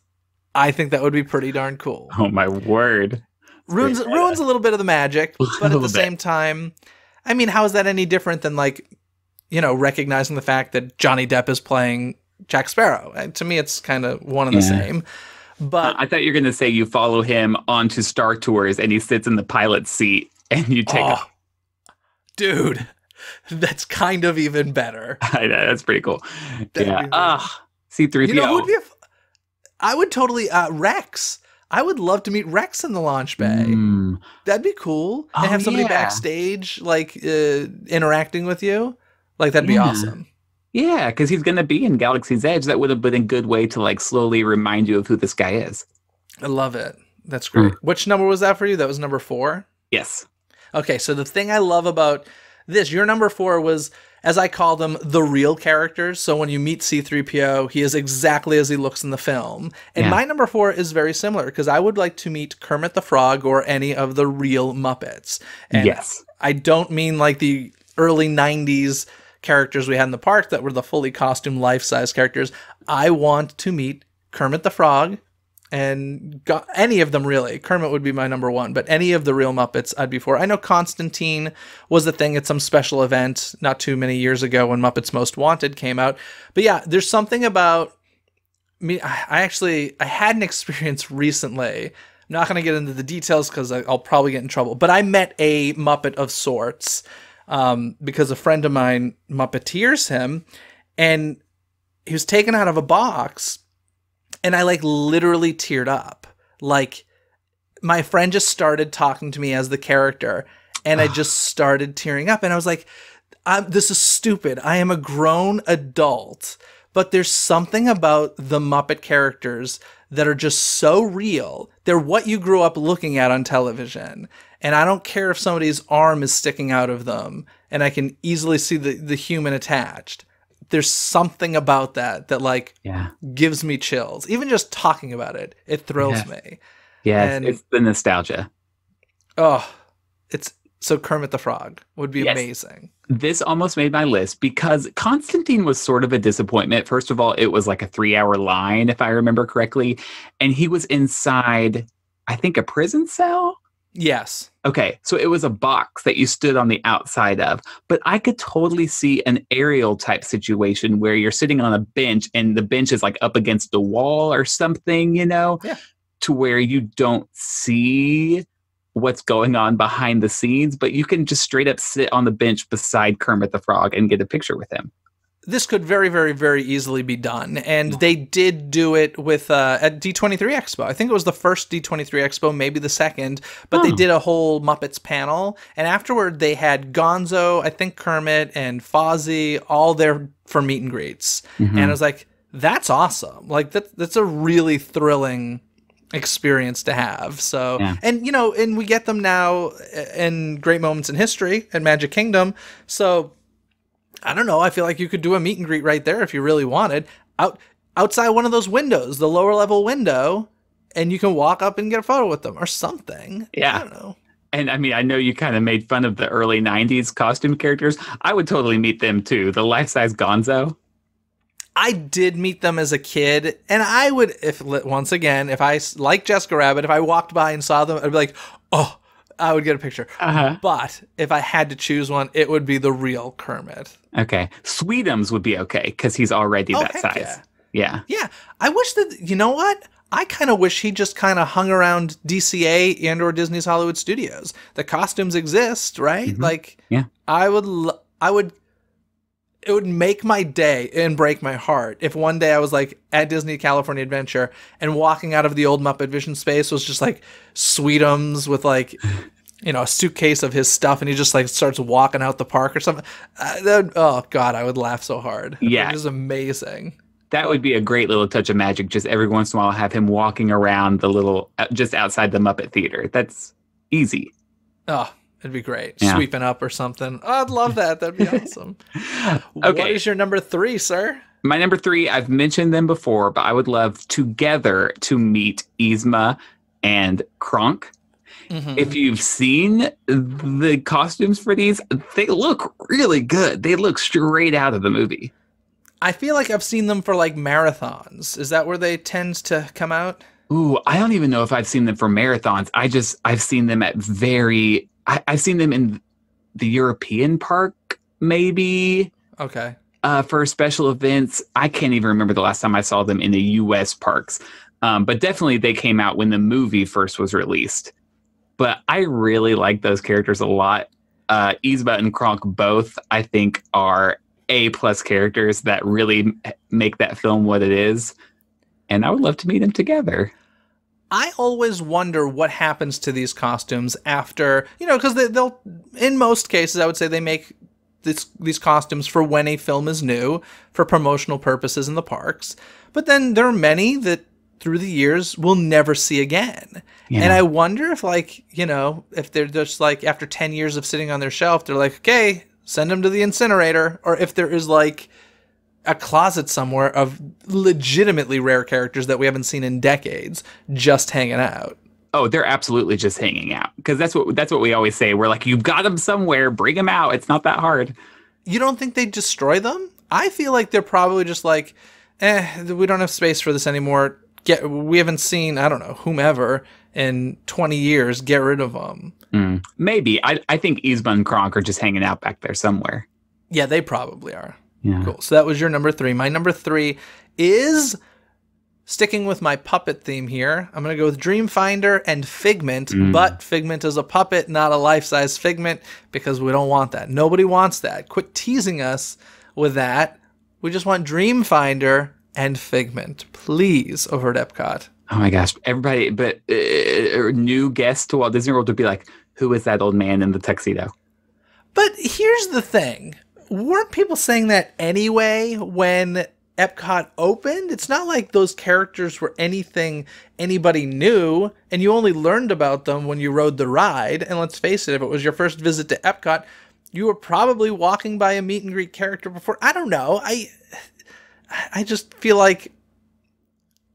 S1: I think that would be pretty darn cool.
S3: Oh my word.
S1: Ruins a little bit of the magic, but at the same time, I mean, how is that any different than, like, you know, recognizing the fact that Johnny Depp is playing Jack Sparrow? And to me, it's kind of one and the same. But
S3: I thought you were going to say you follow him onto Star Tours and he sits in the pilot's seat and you take off.
S1: Dude, that's kind of even better.
S3: I know, that's pretty cool. C-3PO.
S1: You know who would be I would totally, Rex. I would love to meet Rex in the launch bay. That'd be cool. And have somebody backstage, like, interacting with you. Like, that'd be awesome.
S3: Yeah, because he's going to be in Galaxy's Edge. That would have been a good way to, like, slowly remind you of who this guy is.
S1: I love it. That's great. Which number was that for you? That was number 4?
S3: Yes.
S1: Okay, so the thing I love about this, your number 4 was, as I call them, the real characters. So when you meet C-3PO, he is exactly as he looks in the film. And my number 4 is very similar, because I would like to meet Kermit the Frog or any of the real Muppets. And
S3: yes.
S1: I don't mean like the early 90s characters we had in the park that were the fully costume life-size characters. I want to meet Kermit the Frog, and any of them, really. Kermit would be my number 1, but any of the real Muppets I'd be for. I know Constantine was the thing at some special event not too many years ago when Muppets Most Wanted came out. But yeah, there's something about me. I had an experience recently. I'm not going to get into the details because I'll probably get in trouble. But I met a Muppet of sorts because a friend of mine Muppeteers him, and he was taken out of a box. And I, like, literally teared up. Like, my friend just started talking to me as the character, and I just started tearing up. And I was like, this is stupid. I am a grown adult. But there's something about the Muppet characters that are just so real. They're what you grew up looking at on television. And I don't care if somebody's arm is sticking out of them, and I can easily see the human attached. There's something about that like gives me chills. Even just talking about it, it thrills me.
S3: Yeah, it's the nostalgia.
S1: Oh, so Kermit the Frog would be amazing.
S3: This almost made my list because Constantine was sort of a disappointment. First of all, it was like a 3-hour line, if I remember correctly. And he was inside, I think, a prison cell.
S1: Yes.
S3: Okay, so it was a box that you stood on the outside of, but I could totally see an aerial type situation where you're sitting on a bench and the bench is like up against the wall or something, you know, to where you don't see what's going on behind the scenes, but you can just straight up sit on the bench beside Kermit the Frog and get a picture with him.
S1: This could very, very, very easily be done. And they did do it with at D23 Expo. I think it was the first D23 Expo, maybe the second, but they did a whole Muppets panel. And afterward, they had Gonzo, I think Kermit, and Fozzie all there for meet and greets. And I was like, that's awesome. Like, that's a really thrilling experience to have. So, and, you know, and we get them now in Great Moments in History at Magic Kingdom. So, I don't know. I feel like you could do a meet and greet right there if you really wanted. Outside one of those windows, the lower level window, and you can walk up and get a photo with them or something.
S3: Yeah.
S1: I don't know.
S3: And I mean, I know you kind of made fun of the early 90s costume characters. I would totally meet them too. The life-size Gonzo.
S1: I did meet them as a kid, and I would, if I, like Jessica Rabbit, if I walked by and saw them, I'd be like, oh, I would get a picture. But if I had to choose one, it would be the real Kermit.
S3: Okay. Sweetums would be okay because he's already that size. Yeah.
S1: I wish that, you know what? I kind of wish he just kind of hung around DCA and or Disney's Hollywood Studios. The costumes exist, right? Like, I would, it would make my day and break my heart if one day I was like at Disney California Adventure and walking out of the old Muppet Vision space was just like Sweetums with like, you know, a suitcase of his stuff, and he just like starts walking out the park or something. Oh God, I would laugh so hard.
S3: Yeah.
S1: It was amazing.
S3: That would be a great little touch of magic. Just every once in a while, have him walking around the little, just outside the Muppet Theater. That's easy.
S1: Oh, it'd be great.
S3: Yeah.
S1: Sweeping up or something. Oh, I'd love that. That'd be awesome.
S3: Okay.
S1: What is your number 3, sir?
S3: My number 3, I've mentioned them before, but I would love together to meet Yzma and Kronk.
S1: Mm-hmm.
S3: If you've seen the costumes for these, they look really good. They look straight out of the movie.
S1: I feel like I've seen them for like marathons. Is that where they tend to come out?
S3: Ooh, I don't even know if I've seen them for marathons. I've seen them at I've seen them in the European park, maybe.
S1: Okay.
S3: For special events. I can't even remember the last time I saw them in the U.S. parks. But definitely they came out when the movie first was released. But I really like those characters a lot. Yzma and Kronk both, I think, are A-plus characters that really make that film what it is. And I would love to meet them together.
S1: I always wonder what happens to these costumes after, you know, because they'll, in most cases, I would say they make these costumes for when a film is new, for promotional purposes in the parks. But then there are many that through the years we'll never see again. Yeah. And I wonder if, like, you know, if they're just like, after 10 years of sitting on their shelf, they're like, okay, send them to the incinerator. Or if there is like a closet somewhere of legitimately rare characters that we haven't seen in decades just hanging out.
S3: Oh, they're absolutely just hanging out, because that's what we always say. We're like, you've got them somewhere, bring them out. It's not that hard.
S1: You don't think they destroy them? I feel like they're probably just like, we don't have space for this anymore. We haven't seen, I don't know, whomever in 20 years. Get rid of them.
S3: Maybe. I think Yzma and Kronk are just hanging out back there somewhere.
S1: Yeah, they probably are.
S3: Yeah.
S1: Cool. So that was your number 3. My number 3 is, sticking with my puppet theme here, I'm going to go with Dreamfinder and Figment, but Figment is a puppet, not a life-size Figment, because we don't want that. Nobody wants that. Quit teasing us with that. We just want Dreamfinder and Figment, please, over at Epcot.
S3: Oh my gosh. Everybody, but new guests to Walt Disney World would be like, who is that old man in the tuxedo? But
S1: here's the thing. Weren't people saying that anyway when Epcot opened? It's not like those characters were anything anybody knew, and you only learned about them when you rode the ride. And let's face it, if it was your first visit to Epcot, you were probably walking by a meet and greet character before. I don't know. I just feel like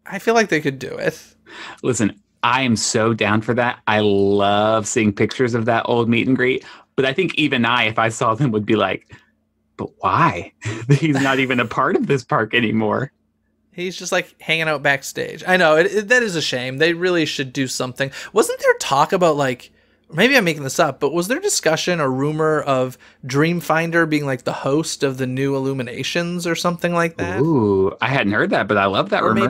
S1: they could do it.
S3: Listen, I am so down for that. I love seeing pictures of that old meet and greet. But I think even if I saw them, would be like, but why? He's not even a part of this park anymore.
S1: He's just like hanging out backstage. I know, that is a shame. They really should do something. Wasn't there talk about, like, maybe I'm making this up, but was there discussion or rumor of Dreamfinder being like the host of the new Illuminations or something like that?
S3: Ooh, I hadn't heard that, but I love that rumor.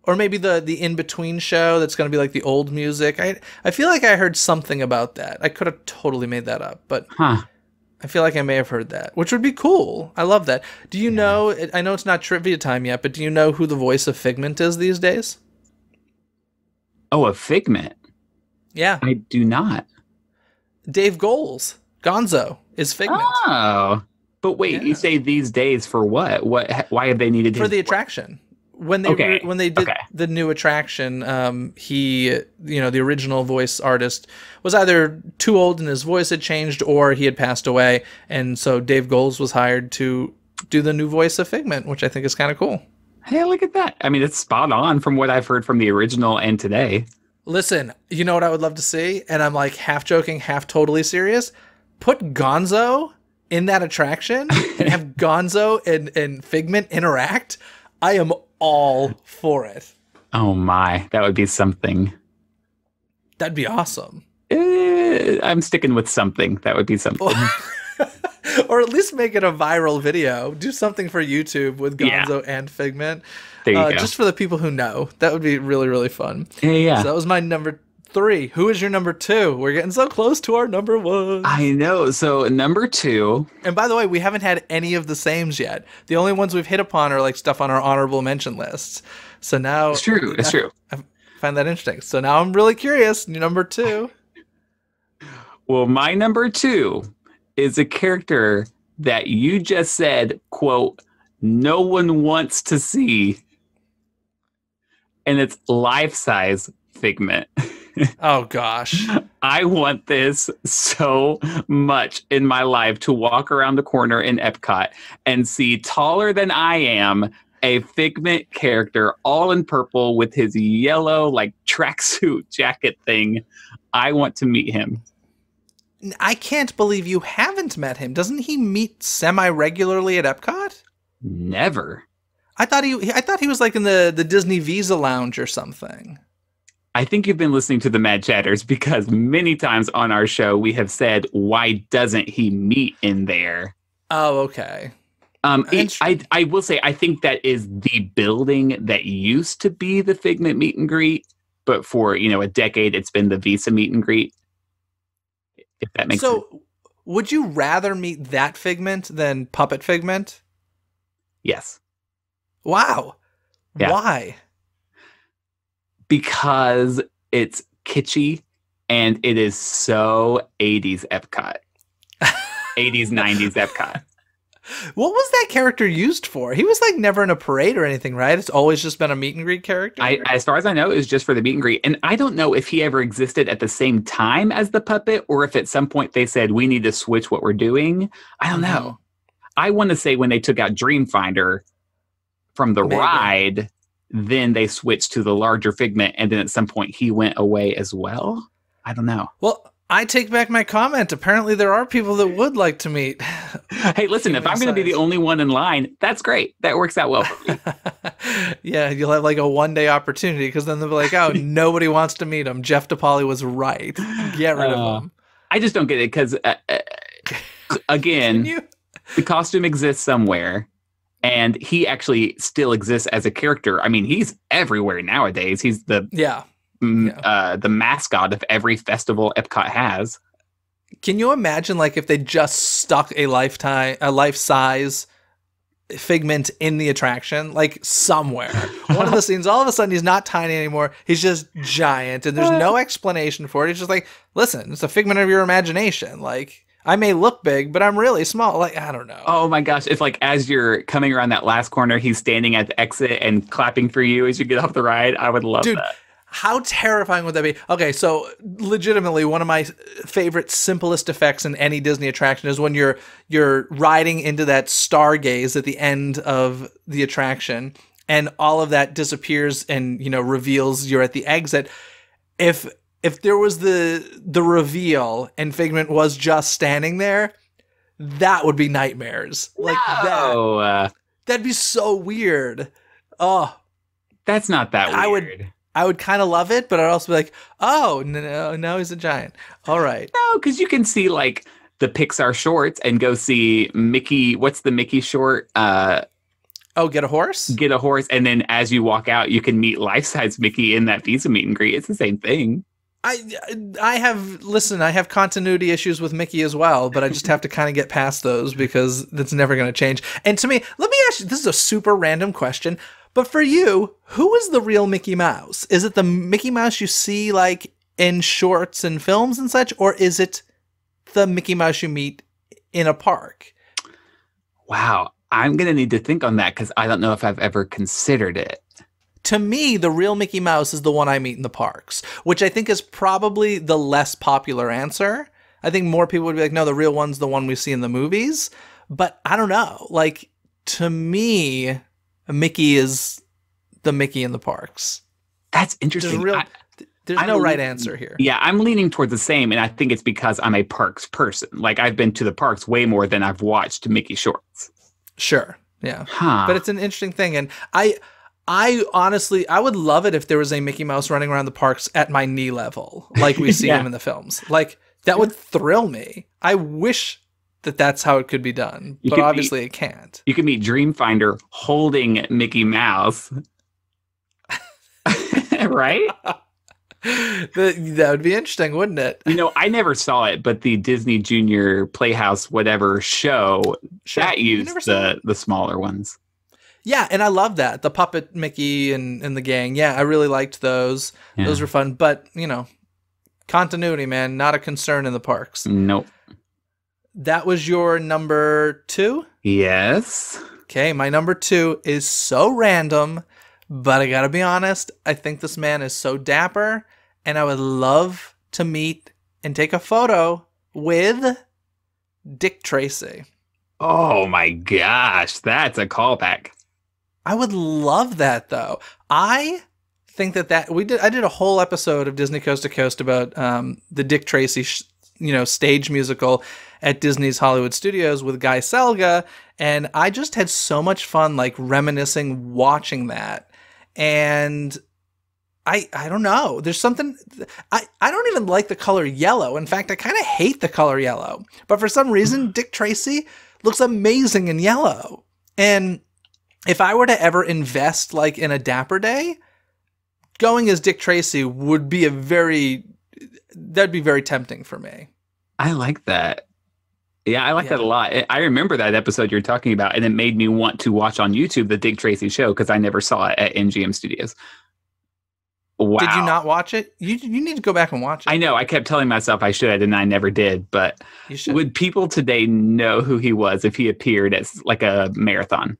S1: Or maybe the in-between show that's going to be like the old music. I feel like I heard something about that. I could have totally made that up, but I feel like I may have heard that, which would be cool. I love that. Do you know, I know it's not trivia time yet, but do you know who the voice of Figment is these days?
S3: Oh, a Figment?
S1: Yeah.
S3: I do not.
S1: Dave Goelz, Gonzo, is Figment.
S3: Oh. But wait, you say these days for what? Why have they needed
S1: for the attraction? When they did the new attraction, the original voice artist was either too old and his voice had changed, or he had passed away, and so Dave Goelz was hired to do the new voice of Figment, which I think is kind of cool.
S3: Hey, look at that! I mean, it's spot on from what I've heard from the original and today. Listen,
S1: you know what I would love to see, and I'm like half joking, half totally serious. Put Gonzo in that attraction and have Gonzo and Figment interact. I am all for it.
S3: Oh my, that would be something.
S1: That'd be awesome.
S3: I'm sticking with something. That would be something.
S1: Or at least make it a viral video. Do something for YouTube with Gonzo and Figment.
S3: There you go.
S1: Just for the people who know. That would be really, really fun.
S3: Yeah.
S1: So that was my number 3. Who is your number 2? We're getting so close to our number 1.
S3: I know. So number 2.
S1: And by the way, we haven't had any of the sames yet. The only ones we've hit upon are like stuff on our honorable mention lists. So now
S3: It's true. It's true.
S1: I find that interesting. So now I'm really curious. Number 2.
S3: Well, my number 2 is a character that you just said, quote, no one wants to see. And it's life-size Figment.
S1: Oh, gosh.
S3: I want this so much in my life to walk around the corner in Epcot and see taller than I am a Figment character all in purple with his yellow like tracksuit jacket thing. I want to meet him.
S1: I can't believe you haven't met him. Doesn't he meet semi-regularly at Epcot?
S3: Never.
S1: I thought he was like in the Disney Visa Lounge or something.
S3: I think you've been listening to the Mad Chatters because many times on our show we have said, why doesn't he meet in there?
S1: Oh, okay.
S3: I will say, I think that is the building that used to be the Figment meet and greet, but for, a decade it's been the Visa meet and greet. If that makes sense.
S1: So, would you rather meet that Figment than Puppet Figment?
S3: Yes.
S1: Wow.
S3: Yeah.
S1: Why?
S3: Because it's kitschy and it is so 80s Epcot. 80s, 90s Epcot.
S1: What was that character used for? He was like never in a parade or anything, right? It's always just been a meet and greet character.
S3: As far as I know, it was just for the meet and greet. And I don't know if he ever existed at the same time as the puppet or if at some point they said, we need to switch what we're doing. I don't know. I want to say when they took out Dreamfinder from the ride, then they switched to the larger Figment. And then at some point he went away as well. I don't know.
S1: Well, I take back my comment. Apparently there are people that would like to meet.
S3: Hey, listen, if I'm going to be the only one in line, that's great. That works out well for me.
S1: Yeah, you'll have like a one-day opportunity because then they'll be like, oh, nobody wants to meet him. Jeff DePauli was right. Get rid of him.
S3: I just don't get it because, again, the costume exists somewhere. And he actually still exists as a character. I mean, he's everywhere nowadays. He's the mascot of every festival Epcot has.
S1: Can you imagine, like, if they just stuck a life-size Figment in the attraction, like somewhere? One of the scenes, all of a sudden, he's not tiny anymore. He's just giant, and there's no explanation for it. It's just like, listen, it's a figment of your imagination. Like, I may look big, but I'm really small. Like, I don't know.
S3: Oh my gosh. If like, as you're coming around that last corner, he's standing at the exit and clapping for you as you get off the ride. I would love that.
S1: How terrifying would that be? Okay, so legitimately, one of my favorite, simplest effects in any Disney attraction is when you're riding into that stargaze at the end of the attraction, and all of that disappears and reveals you're at the exit. If there was the reveal and Figment was just standing there, that would be nightmares. Like that'd be so weird. Oh,
S3: that's not that weird.
S1: I would kind of love it, but I'd also be like, oh, no, he's a giant. All right.
S3: No, because you can see like the Pixar shorts and go see Mickey. What's the Mickey short?
S1: Get a horse?
S3: Get a horse. And then as you walk out, you can meet life-size Mickey in that Visa meet and greet. It's the same thing.
S1: I have continuity issues with Mickey as well, but I just have to kind of get past those because that's never going to change. And to me, let me ask you, this is a super random question, but for you, who is the real Mickey Mouse? Is it the Mickey Mouse you see like in shorts and films and such, or is it the Mickey Mouse you meet in a park?
S3: Wow. I'm going to need to think on that because I don't know if I've ever considered it.
S1: To me, the real Mickey Mouse is the one I meet in the parks, which I think is probably the less popular answer. I think more people would be like, no, the real one's the one we see in the movies. But I don't know. Like, to me, Mickey is the Mickey in the parks.
S3: That's interesting.
S1: There's no right answer here.
S3: Yeah, I'm leaning towards the same, and I think it's because I'm a parks person. Like, I've been to the parks way more than I've watched Mickey shorts.
S1: Sure, yeah.
S3: Huh.
S1: But it's an interesting thing, and I honestly, I would love it if there was a Mickey Mouse running around the parks at my knee level, like we see him in the films. Like, that would thrill me. I wish that that's how it could be done, but obviously it can't.
S3: You can meet Dreamfinder holding Mickey Mouse. Right?
S1: That would be interesting, wouldn't it?
S3: I never saw it, but the Disney Junior Playhouse whatever show that used the smaller ones.
S1: Yeah, and I love that. The Puppet Mickey and the gang. Yeah, I really liked those. Yeah. Those were fun. But, continuity, man, not a concern in the parks.
S3: Nope.
S1: That was your number 2?
S3: Yes.
S1: Okay, my number 2 is so random, but I gotta be honest, I think this man is so dapper, and I would love to meet and take a photo with Dick Tracy.
S3: Oh my gosh, that's a callback.
S1: I would love that, though. I think that I did a whole episode of Disney Coast to Coast about the Dick Tracy, stage musical at Disney's Hollywood Studios with Guy Selga, and I just had so much fun, like reminiscing, watching that, and I don't know. There's something I don't even like the color yellow. In fact, I kind of hate the color yellow, but for some reason, Dick Tracy looks amazing in yellow, and if I were to ever invest like in a Dapper Day, going as Dick Tracy would be that'd be very tempting for me.
S3: I like that. Yeah, I like that a lot. I remember that episode you're talking about, and it made me want to watch on YouTube the Dick Tracy show because I never saw it at MGM Studios. Wow.
S1: Did you not watch it? You need to go back and watch it.
S3: I know. I kept telling myself I should, and I never did. But would people today know who he was if he appeared at like a marathon?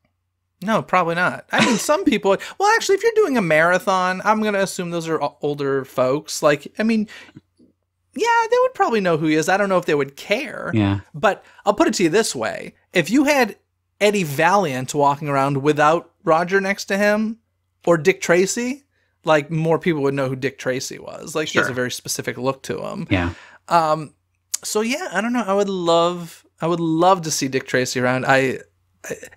S1: No, probably not. I mean, some people... Well, actually, if you're doing a marathon, I'm going to assume those are older folks. Like, I mean, yeah, they would probably know who he is. I don't know if they would care.
S3: Yeah.
S1: But I'll put it to you this way. If you had Eddie Valiant walking around without Roger next to him, or Dick Tracy, like, more people would know who Dick Tracy was. Like, he has a very specific look to him.
S3: Yeah.
S1: So, yeah, I don't know. I would love to see Dick Tracy around.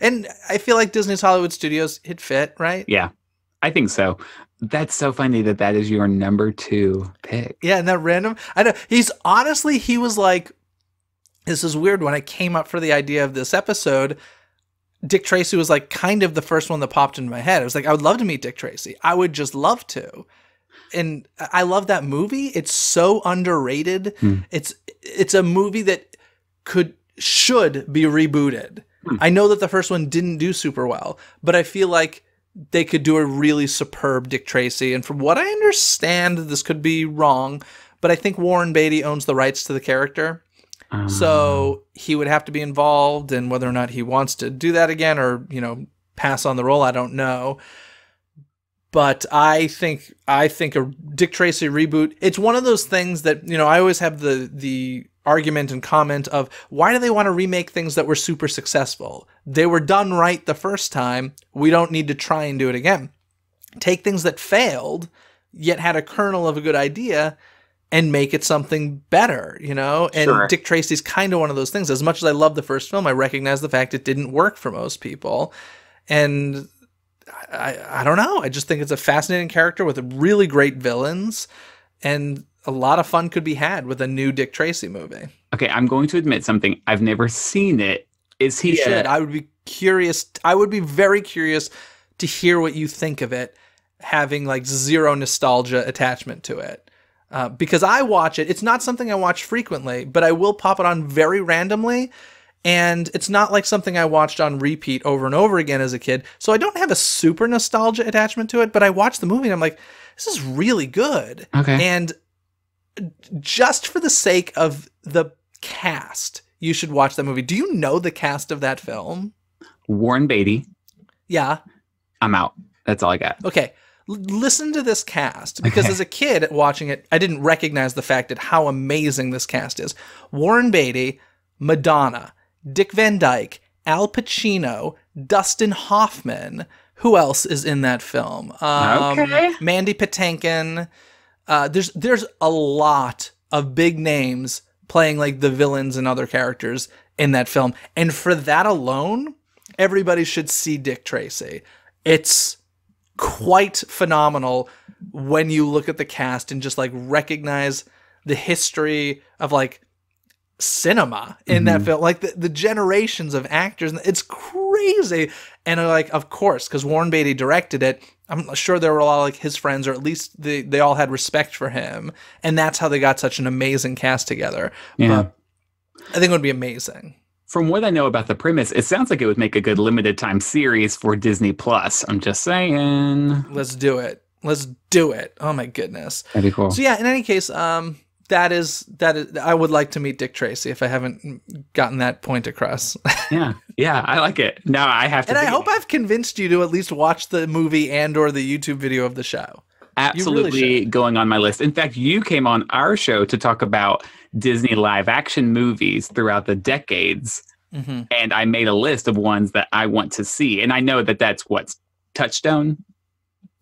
S1: And I feel like Disney's Hollywood Studios, it'd fit, right?
S3: Yeah, I think so. That's so funny that is your number 2 pick.
S1: Yeah, isn't that random? I know. He was like, this is weird. When I came up for the idea of this episode, Dick Tracy was like kind of the first one that popped into my head. I was like, I would love to meet Dick Tracy. I would just love to. And I love that movie. It's so underrated. It's a movie that should be rebooted. I know that the first one didn't do super well, but I feel like they could do a really superb Dick Tracy. And from what I understand, this could be wrong, but I think Warren Beatty owns the rights to the character. So he would have to be involved, and whether or not he wants to do that again or, pass on the role, I don't know. But I think a Dick Tracy reboot, it's one of those things that, I always have the argument and comment of, why do they want to remake things that were super successful? They were done right the first time. We don't need to try and do it again. Take things that failed, yet had a kernel of a good idea, and make it something better, And
S3: Sure.
S1: Dick Tracy's kind of one of those things. As much as I love the first film, I recognize the fact it didn't work for most people. And I don't know. I just think it's a fascinating character with really great villains, and a lot of fun could be had with a new Dick Tracy movie.
S3: Okay, I'm going to admit something. I've never seen it. Is he?
S1: You should. I would be curious. I would be very curious to hear what you think of it, having like zero nostalgia attachment to it. Because I watch it. It's not something I watch frequently, but I will pop it on very randomly. And it's not like something I watched on repeat over and over again as a kid. So I don't have a super nostalgia attachment to it, but I watched the movie and I'm like, this is really good.
S3: Okay.
S1: And just for the sake of the cast, you should watch that movie. Do you know the cast of that film?
S3: Warren Beatty.
S1: Yeah.
S3: I'm out. That's all I got.
S1: Okay. Listen to this cast, because as a kid watching it, I didn't recognize the fact that how amazing this cast is. Warren Beatty, Madonna, Dick Van Dyke, Al Pacino, Dustin Hoffman. Who else is in that film?
S3: Okay.
S1: Mandy Patinkin. There's a lot of big names playing like the villains and other characters in that film. And for that alone, everybody should see Dick Tracy. It's quite phenomenal when you look at the cast and just like recognize the history of like cinema in that film, like the generations of actors. It's crazy. crazy. And like, of course, because Warren Beatty directed it, I'm sure there were a lot of like his friends, or at least they all had respect for him. And that's how they got such an amazing cast together.
S3: Yeah.
S1: But I think it would be amazing.
S3: From what I know about the premise, it sounds like it would make a good limited time series for Disney Plus. I'm just saying.
S1: Let's do it. Let's do it. Oh my goodness.
S3: That'd be cool.
S1: So yeah, in any case, that is I would like to meet Dick Tracy if I haven't gotten that point across.
S3: Yeah, I like it. Now I have to.
S1: And I hope I've convinced you to at least watch the movie and or the YouTube video of the show.
S3: Absolutely
S1: really
S3: going on my list. In fact, you came on our show to talk about Disney live action movies throughout the decades. Mm-hmm. And I made a list of ones that I want to see. And I know that that's what's Touchstone.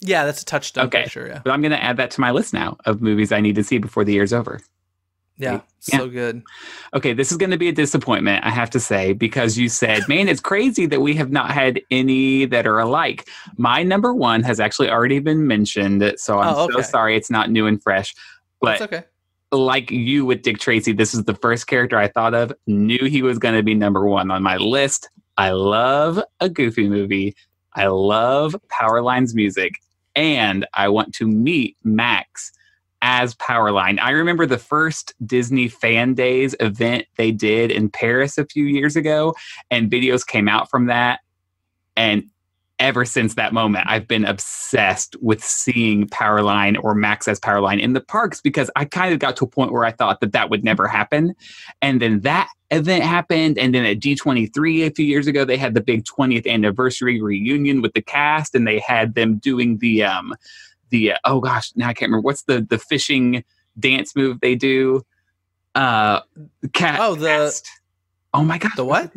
S1: Yeah, that's a Touchstone picture, yeah.
S3: But I'm going to add that to my list now of movies I need to see before the year's over.
S1: Yeah, so good.
S3: Okay, this is going to be a disappointment, I have to say, because you said, man, it's crazy that we have not had any that are alike. My number one has actually already been mentioned, so I'm so sorry it's not new and fresh. But
S1: that's okay.
S3: Like you with Dick Tracy, this is the first character I thought of, knew he was going to be number one on my list. I love a Goofy movie. I love Powerline's music. And I want to meet Max as Powerline. I remember the first Disney Fan Days event they did in Paris a few years ago, and videos came out from that. And ever since that moment, I've been obsessed with seeing Powerline or Max as Powerline in the parks, because I kind of got to a point where I thought that would never happen. And then that event happened. And then at D23 a few years ago, they had the big 20th anniversary reunion with the cast, and they had them doing the oh gosh, now I can't remember what's the fishing dance move they do. Cast. Oh my god,
S1: the what?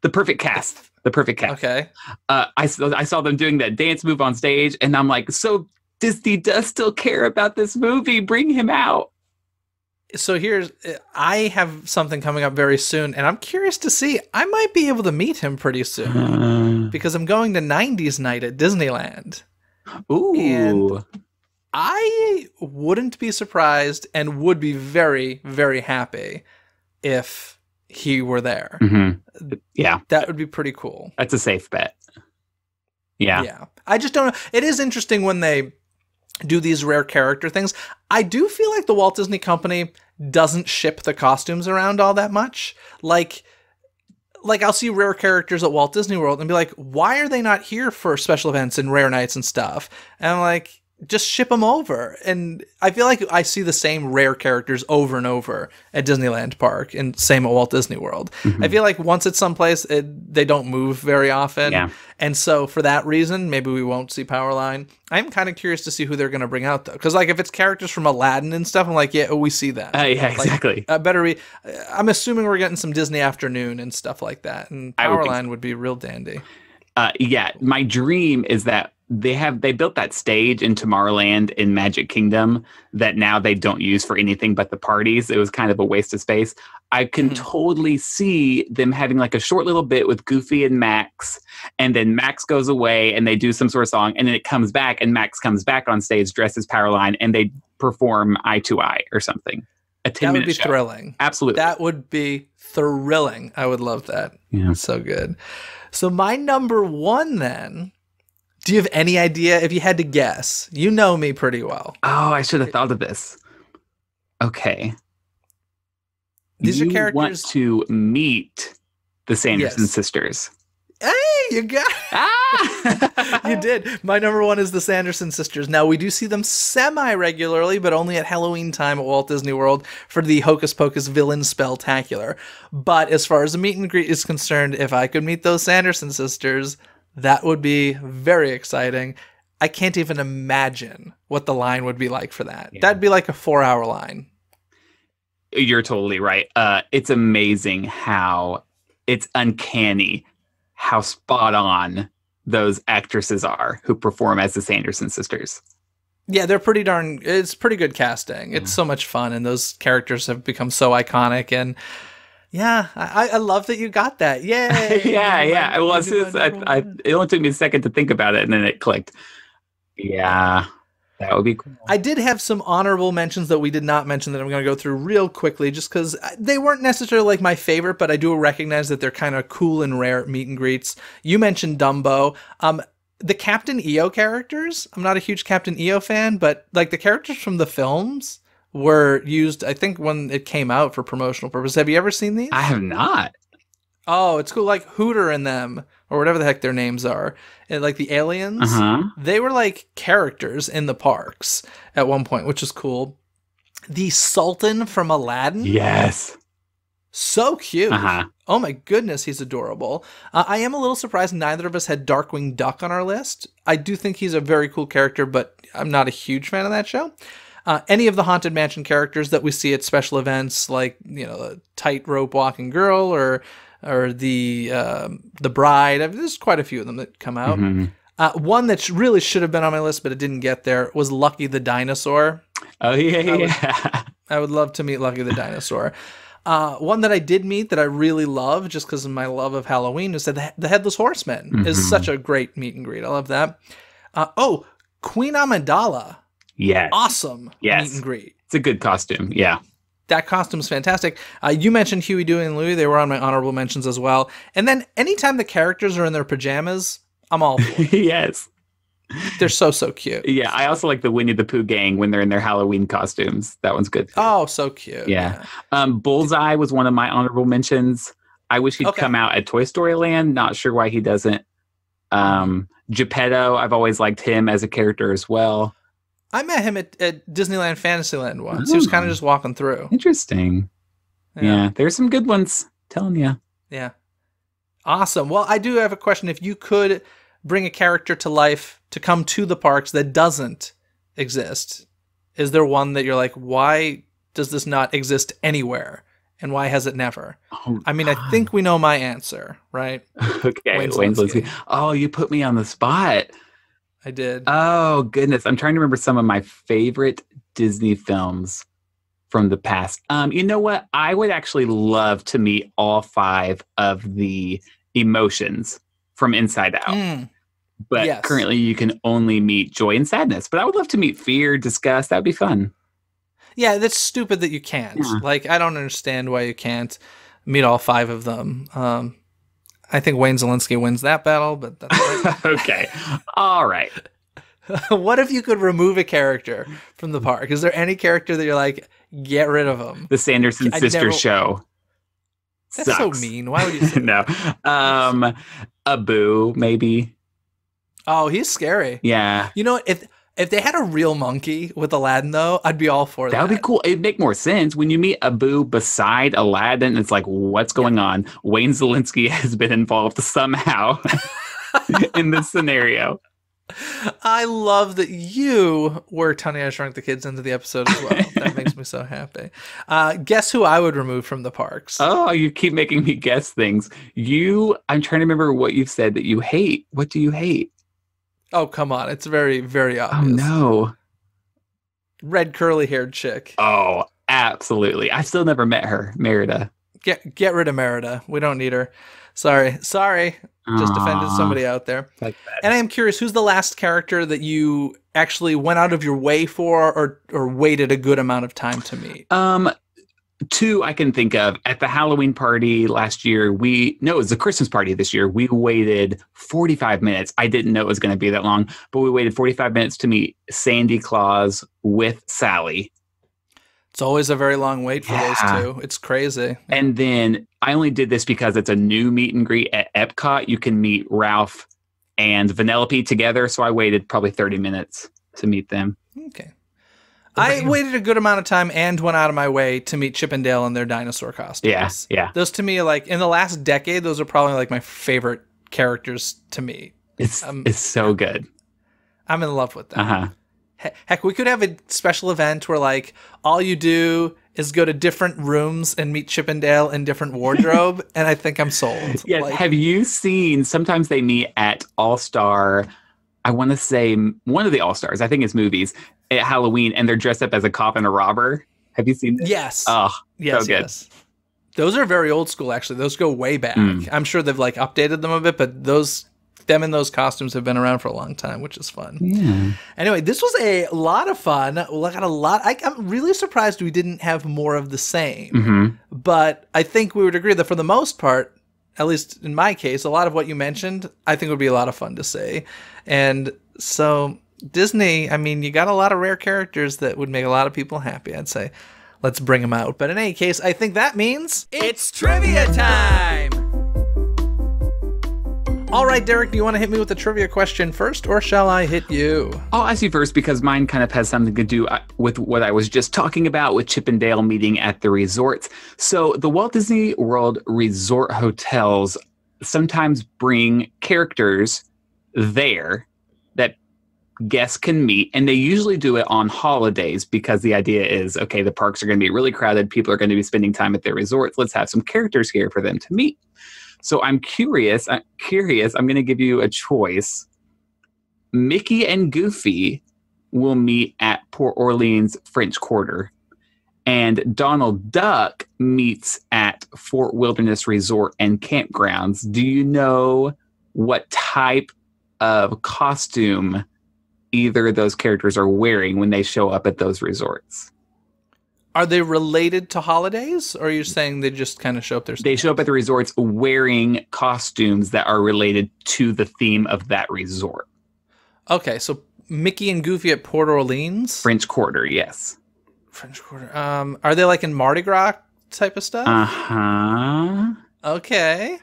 S3: The Perfect Cast. The Perfect Cast.
S1: Okay.
S3: I saw them doing that dance move on stage, and I'm like, so Disney does still care about this movie. Bring him out.
S1: So I have something coming up very soon, and I'm curious to see. I might be able to meet him pretty soon because I'm going to 90s night at Disneyland.
S3: Ooh.
S1: And I wouldn't be surprised and would be very, very happy if he were there.
S3: Mm-hmm. Yeah.
S1: That would be pretty cool.
S3: That's a safe bet. Yeah.
S1: Yeah. I just don't know. It is interesting when they do these rare character things. I do feel like the Walt Disney Company doesn't ship the costumes around all that much. Like I'll see rare characters at Walt Disney World and be like, why are they not here for special events and rare nights and stuff? And I'm like, just ship them over. And I feel like I see the same rare characters over and over at Disneyland Park and same at Walt Disney World. Mm-hmm. I feel like once it's someplace, they don't move very often.
S3: Yeah.
S1: And so for that reason, maybe we won't see Powerline. I'm kind of curious to see who they're going to bring out, though. Because like if it's characters from Aladdin and stuff, I'm like, yeah, we see that.
S3: Yeah, exactly.
S1: I'm assuming we're getting some Disney Afternoon and stuff like that. And Powerline would be real dandy.
S3: Yeah, my dream is that they built that stage in Tomorrowland in Magic Kingdom that now they don't use for anything but the parties. It was kind of a waste of space. I can totally see them having like a short little bit with Goofy and Max, and then Max goes away and they do some sort of song, and then it comes back and Max comes back on stage dressed as Powerline, and they perform Eye to Eye or something. A 10-minute show. That would be
S1: thrilling.
S3: Absolutely.
S1: That would be thrilling. I would love that.
S3: Yeah.
S1: So good. So my number one then, do you have any idea if you had to guess? You know me pretty well.
S3: Oh, I should have thought of this. Okay.
S1: These are characters.
S3: You want to meet the Sanderson sisters.
S1: Hey, you got You did. My number one is the Sanderson sisters. Now, we do see them semi-regularly, but only at Halloween time at Walt Disney World for the Hocus Pocus Villain Spelltacular. But as far as the meet and greet is concerned, if I could meet those Sanderson sisters, that would be very exciting. I can't even imagine what the line would be like for that. Yeah. That'd be like a 4-hour line.
S3: You're totally right. It's amazing how it's uncanny how spot on those actresses are who perform as the Sanderson sisters.
S1: Yeah, it's pretty good casting. It's so much fun, and those characters have become so iconic. And yeah, I love that you got that. Yay!
S3: yeah. Well, it only took me a second to think about it, and then it clicked. Yeah. That would be cool.
S1: I did have some honorable mentions that we did not mention that I'm going to go through real quickly just because they weren't necessarily like my favorite, but I do recognize that they're kind of cool and rare at meet and greets. You mentioned Dumbo. The Captain EO characters, I'm not a huge Captain EO fan, but like the characters from the films were used, I think, when it came out for promotional purposes. Have you ever seen these?
S3: I have not.
S1: Oh, it's cool. Like Hooter and them, or whatever the heck their names are, and like the aliens. They were like characters in the parks at one point, which is cool. The Sultan from Aladdin.
S3: Yes.
S1: So cute. Oh my goodness, he's adorable. I am a little surprised neither of us had Darkwing Duck on our list. I do think he's a very cool character, but I'm not a huge fan of that show. Any of the Haunted Mansion characters that we see at special events, like, you know, the tightrope walking girl or the bride. There's quite a few of them that come out. One that really should have been on my list, but it didn't get there, was Lucky the Dinosaur.
S3: Oh, yeah.
S1: I would love to meet Lucky the Dinosaur. One that I did meet that I really love, just because of my love of Halloween, is that the Headless Horseman is such a great meet and greet. I love that. Queen Amidala.
S3: Yes.
S1: Awesome
S3: yes.
S1: meet and greet.
S3: It's a good costume. Yeah.
S1: That costume's fantastic. You mentioned Huey, Dewey, and Louie. They were on my honorable mentions as well. And then anytime the characters are in their pajamas, I'm all for it.
S3: Yes.
S1: They're so cute.
S3: Yeah, I also like the Winnie the Pooh gang when they're in their Halloween costumes. That one's good.
S1: Oh, so cute.
S3: Yeah. Bullseye was one of my honorable mentions. I wish he'd come out at Toy Story Land. Not sure why he doesn't. Geppetto, I've always liked him as a character as well.
S1: I met him at Disneyland Fantasyland once. He was kind of just walking through.
S3: Interesting. Yeah, there's some good ones. Telling you.
S1: Yeah. Awesome. Well, I do have a question. If you could bring a character to life to come to the parks that doesn't exist, is there one that you're like, why does this not exist anywhere? And why has it never?
S3: Oh,
S1: I mean, I think we know my answer, right?
S3: Okay, Wayne Zelinsky. Oh, you put me on the spot.
S1: I did.
S3: Oh, goodness. I'm trying to remember some of my favorite Disney films from the past. You know what? I would actually love to meet all 5 of the emotions from Inside Out. But currently you can only meet joy and sadness. But I would love to meet fear, disgust. That'd be fun. Yeah,
S1: that's stupid that you can't. Yeah. Like, I don't understand why you can't meet all 5 of them. I think Wayne Zelinsky wins that battle, but that's right.
S3: Okay. All right.
S1: What if you could remove a character from the park? Is there any character that you're like, get rid of them?
S3: The Sanderson Sisters show.
S1: That's
S3: sucks.
S1: So mean. Why would you say
S3: No. Abu, maybe.
S1: Oh, he's scary.
S3: Yeah.
S1: You know, if they had a real monkey with Aladdin, though, I'd be all for that.
S3: That would be cool. It'd make more sense. When you meet Abu beside Aladdin, it's like, what's going on? Wayne Zelinsky has been involved somehow in this scenario.
S1: I love that you worked Honey, I Shrunk the Kids into the episode as well. That makes me so happy. Guess who I would remove from the parks?
S3: Oh, you keep making me guess things. I'm trying to remember what you've said that you hate. What do you hate?
S1: Oh, come on. It's very, very obvious.
S3: Oh, no.
S1: Red curly-haired chick.
S3: Oh, absolutely. I've still never met her, Merida.
S1: Get rid of Merida. We don't need her. Sorry. Just offended somebody out there.
S3: Like
S1: and I am curious, who's the last character that you actually went out of your way for or waited a good amount of time to meet?
S3: 2 I can think of. At the Halloween party last year, it was the Christmas party this year. We waited 45 minutes. I didn't know it was going to be that long, but we waited 45 minutes to meet Sandy Claus with Sally.
S1: It's always a very long wait for those 2. It's crazy.
S3: And then I only did this because it's a new meet and greet at Epcot. You can meet Ralph and Vanellope together. So I waited probably 30 minutes to meet them.
S1: Okay. I waited a good amount of time and went out of my way to meet Chip and Dale in their dinosaur costumes.
S3: Yeah.
S1: Those to me, like, in the last decade, those are probably like my favorite characters to meet.
S3: It's so good.
S1: I'm in love with them. Heck, we could have a special event where, like, all you do is go to different rooms and meet Chip and Dale in different wardrobe, and I think I'm sold.
S3: Yeah, like, have you seen, sometimes they meet at All-Star, I want to say one of the All-Stars, I think it's movies, at Halloween, and they're dressed up as a cop and a robber. Have you seen this?
S1: Yes.
S3: Oh,
S1: yes,
S3: so good.
S1: Yes. Those are very old school, actually. Those go way back. I'm sure they've, like, updated them a bit, but those them in those costumes have been around for a long time, which is fun.
S3: Yeah.
S1: Anyway, this was a lot of fun. We got a lot. I'm really surprised we didn't have more of the same. But I think we would agree that for the most part, at least in my case, a lot of what you mentioned, I think would be a lot of fun to see. And so Dizney, I mean, you got a lot of rare characters that would make a lot of people happy. I'd say, let's bring them out. But in any case, I think that means it's trivia time. All right, Derek, do you want to hit me with the trivia question first, or shall I hit you?
S3: I'll ask you first because mine kind of has something to do with what I was just talking about with Chip and Dale meeting at the resorts. So the Walt Disney World resort hotels sometimes bring characters there that guests can meet, and they usually do it on holidays because the idea is, okay, the parks are going to be really crowded. People are going to be spending time at their resorts. Let's have some characters here for them to meet. So I'm curious. I'm going to give you a choice. Mickey and Goofy will meet at Port Orleans French Quarter, and Donald Duck meets at Fort Wilderness Resort and Campgrounds. Do you know what type of costume either of those characters are wearing when they show up at those resorts?
S1: Are they related to holidays, or are you saying they just kind of show up there?
S3: They show up at the resorts wearing costumes that are related to the theme of that resort.
S1: Okay, so Mickey and Goofy at Port Orleans?
S3: French Quarter, yes.
S1: French Quarter. Are they like in Mardi Gras type of stuff?
S3: Uh-huh.
S1: Okay.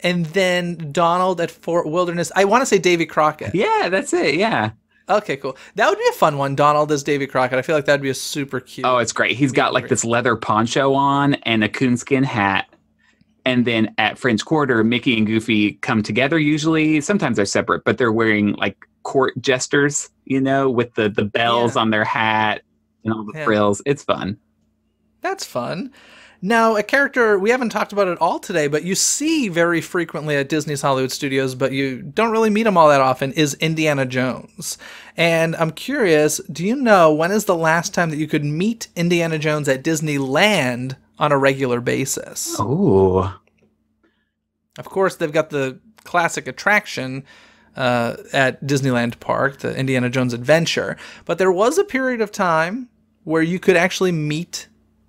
S1: And then Donald at Fort Wilderness. I want to say Davy Crockett.
S3: Yeah, that's it, yeah.
S1: Okay, cool. That would be a fun one, Donald as Davy Crockett. I feel like that would be a super cute.
S3: Oh, it's great. He's got like this leather poncho on and a coonskin hat. And then at French Quarter, Mickey and Goofy come together usually. Sometimes they're separate, but they're wearing like court jesters, you know, with the bells on their hat and all the frills. It's fun.
S1: That's fun. Now, a character we haven't talked about at all today, but you see very frequently at Disney's Hollywood Studios, but you don't really meet him all that often, is Indiana Jones. And I'm curious, do you know when is the last time that you could meet Indiana Jones at Disneyland on a regular basis?
S3: Oh.
S1: Of course, they've got the classic attraction at Disneyland Park, the Indiana Jones Adventure. But there was a period of time where you could actually meet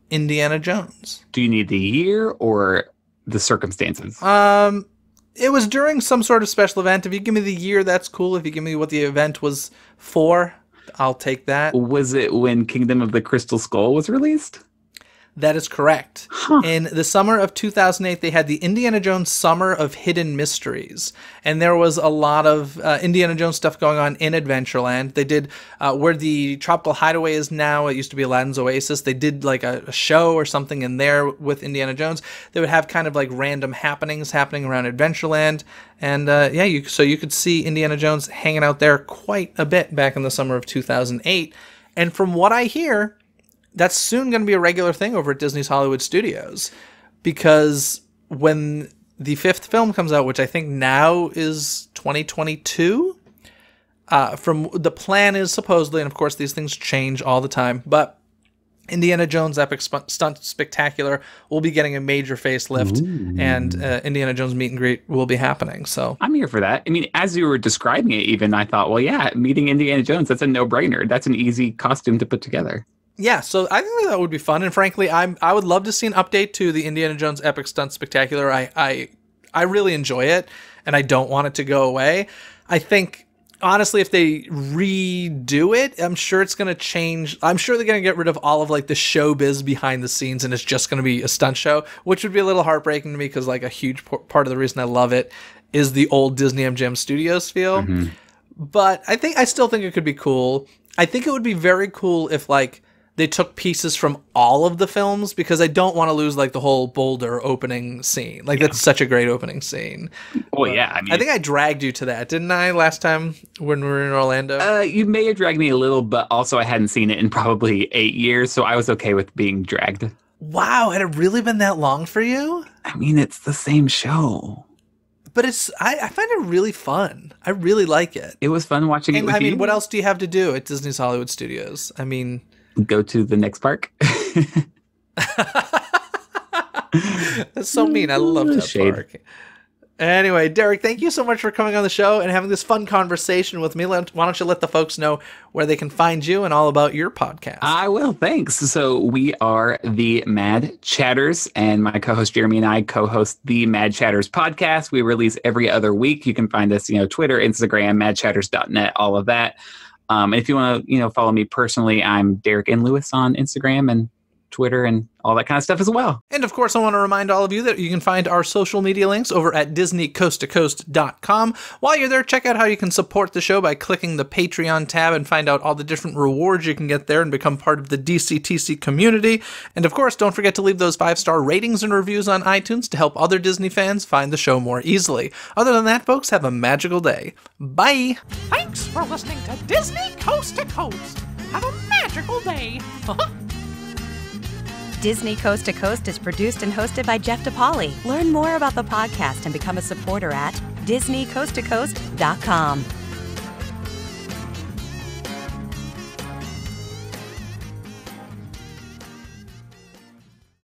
S1: Indiana Jones.
S3: Do you need the year or the circumstances?
S1: It was during some sort of special event. If you give me the year, that's cool. If you give me what the event was for, I'll take that.
S3: Was it when Kingdom of the Crystal Skull was released?
S1: That is correct.
S3: Huh.
S1: In the summer of 2008, they had the Indiana Jones Summer of Hidden Mysteries. And there was a lot of Indiana Jones stuff going on in Adventureland. They did where the Tropical Hideaway is now. It used to be Aladdin's Oasis. They did like a show or something in there with Indiana Jones. They would have kind of like random happenings happening around Adventureland. And so you could see Indiana Jones hanging out there quite a bit back in the summer of 2008. And from what I hear, that's soon going to be a regular thing over at Disney's Hollywood Studios, because when the fifth film comes out, which I think now is 2022, from the plan is supposedly, and of course these things change all the time, but Indiana Jones Epic Stunt Spectacular will be getting a major facelift. Ooh. And Indiana Jones Meet and Greet will be happening. So
S3: I'm here for that. I mean, as you were describing it, even I thought, well, yeah, meeting Indiana Jones, that's a no-brainer. That's an easy costume to put together.
S1: Yeah, so I think that would be fun, and frankly, I would love to see an update to the Indiana Jones Epic Stunt Spectacular. I really enjoy it, and I don't want it to go away. I think, honestly, if they redo it, I'm sure it's going to change. I'm sure they're going to get rid of all of like the showbiz behind the scenes, and it's just going to be a stunt show, which would be a little heartbreaking to me because like a huge part of the reason I love it is the old Disney MGM Studios feel. Mm-hmm. But I still think it could be cool. I think it would be very cool if like they took pieces from all of the films, because I don't want to lose like the whole Boulder opening scene. Like that's such a great opening scene.
S3: Well, yeah. I mean,
S1: I think I dragged you to that, didn't I, last time when we were in Orlando?
S3: You may have dragged me a little, but also I hadn't seen it in probably 8 years, so I was okay with being dragged.
S1: Wow, had it really been that long for you?
S3: I mean, it's the same show.
S1: But I find it really fun. I really like it.
S3: It was fun watching it with you.
S1: I mean, what else do you have to do at Disney's Hollywood Studios? I mean,
S3: go to the next park.
S1: That's so mean. I love that park. Anyway, Derek, thank you so much for coming on the show and having this fun conversation with me. Why don't you let the folks know where they can find you and all about your podcast?
S3: I will, thanks. So we are the Mad Chatters, and my co-host Jeremy and I co-host the Mad Chatters podcast. We release every other week. You can find us, Twitter, Instagram, madchatters.net, all of that. If you want to, follow me personally, I'm Derek N. Lewis on Instagram and Twitter and all that kind of stuff as well.
S1: And of course, I want to remind all of you that you can find our social media links over at DizneyCoastToCoast.com. While you're there, check out how you can support the show by clicking the Patreon tab and find out all the different rewards you can get there and become part of the DCTC community. And of course, don't forget to leave those 5-star ratings and reviews on iTunes to help other Disney fans find the show more easily. Other than that, folks, have a magical day. Bye!
S5: Thanks for listening to Disney Coast to Coast. Have a magical day.
S4: Disney Coast to Coast is produced and hosted by Jeff DePauli. Learn more about the podcast and become a supporter at DisneyCoastToCoast.com.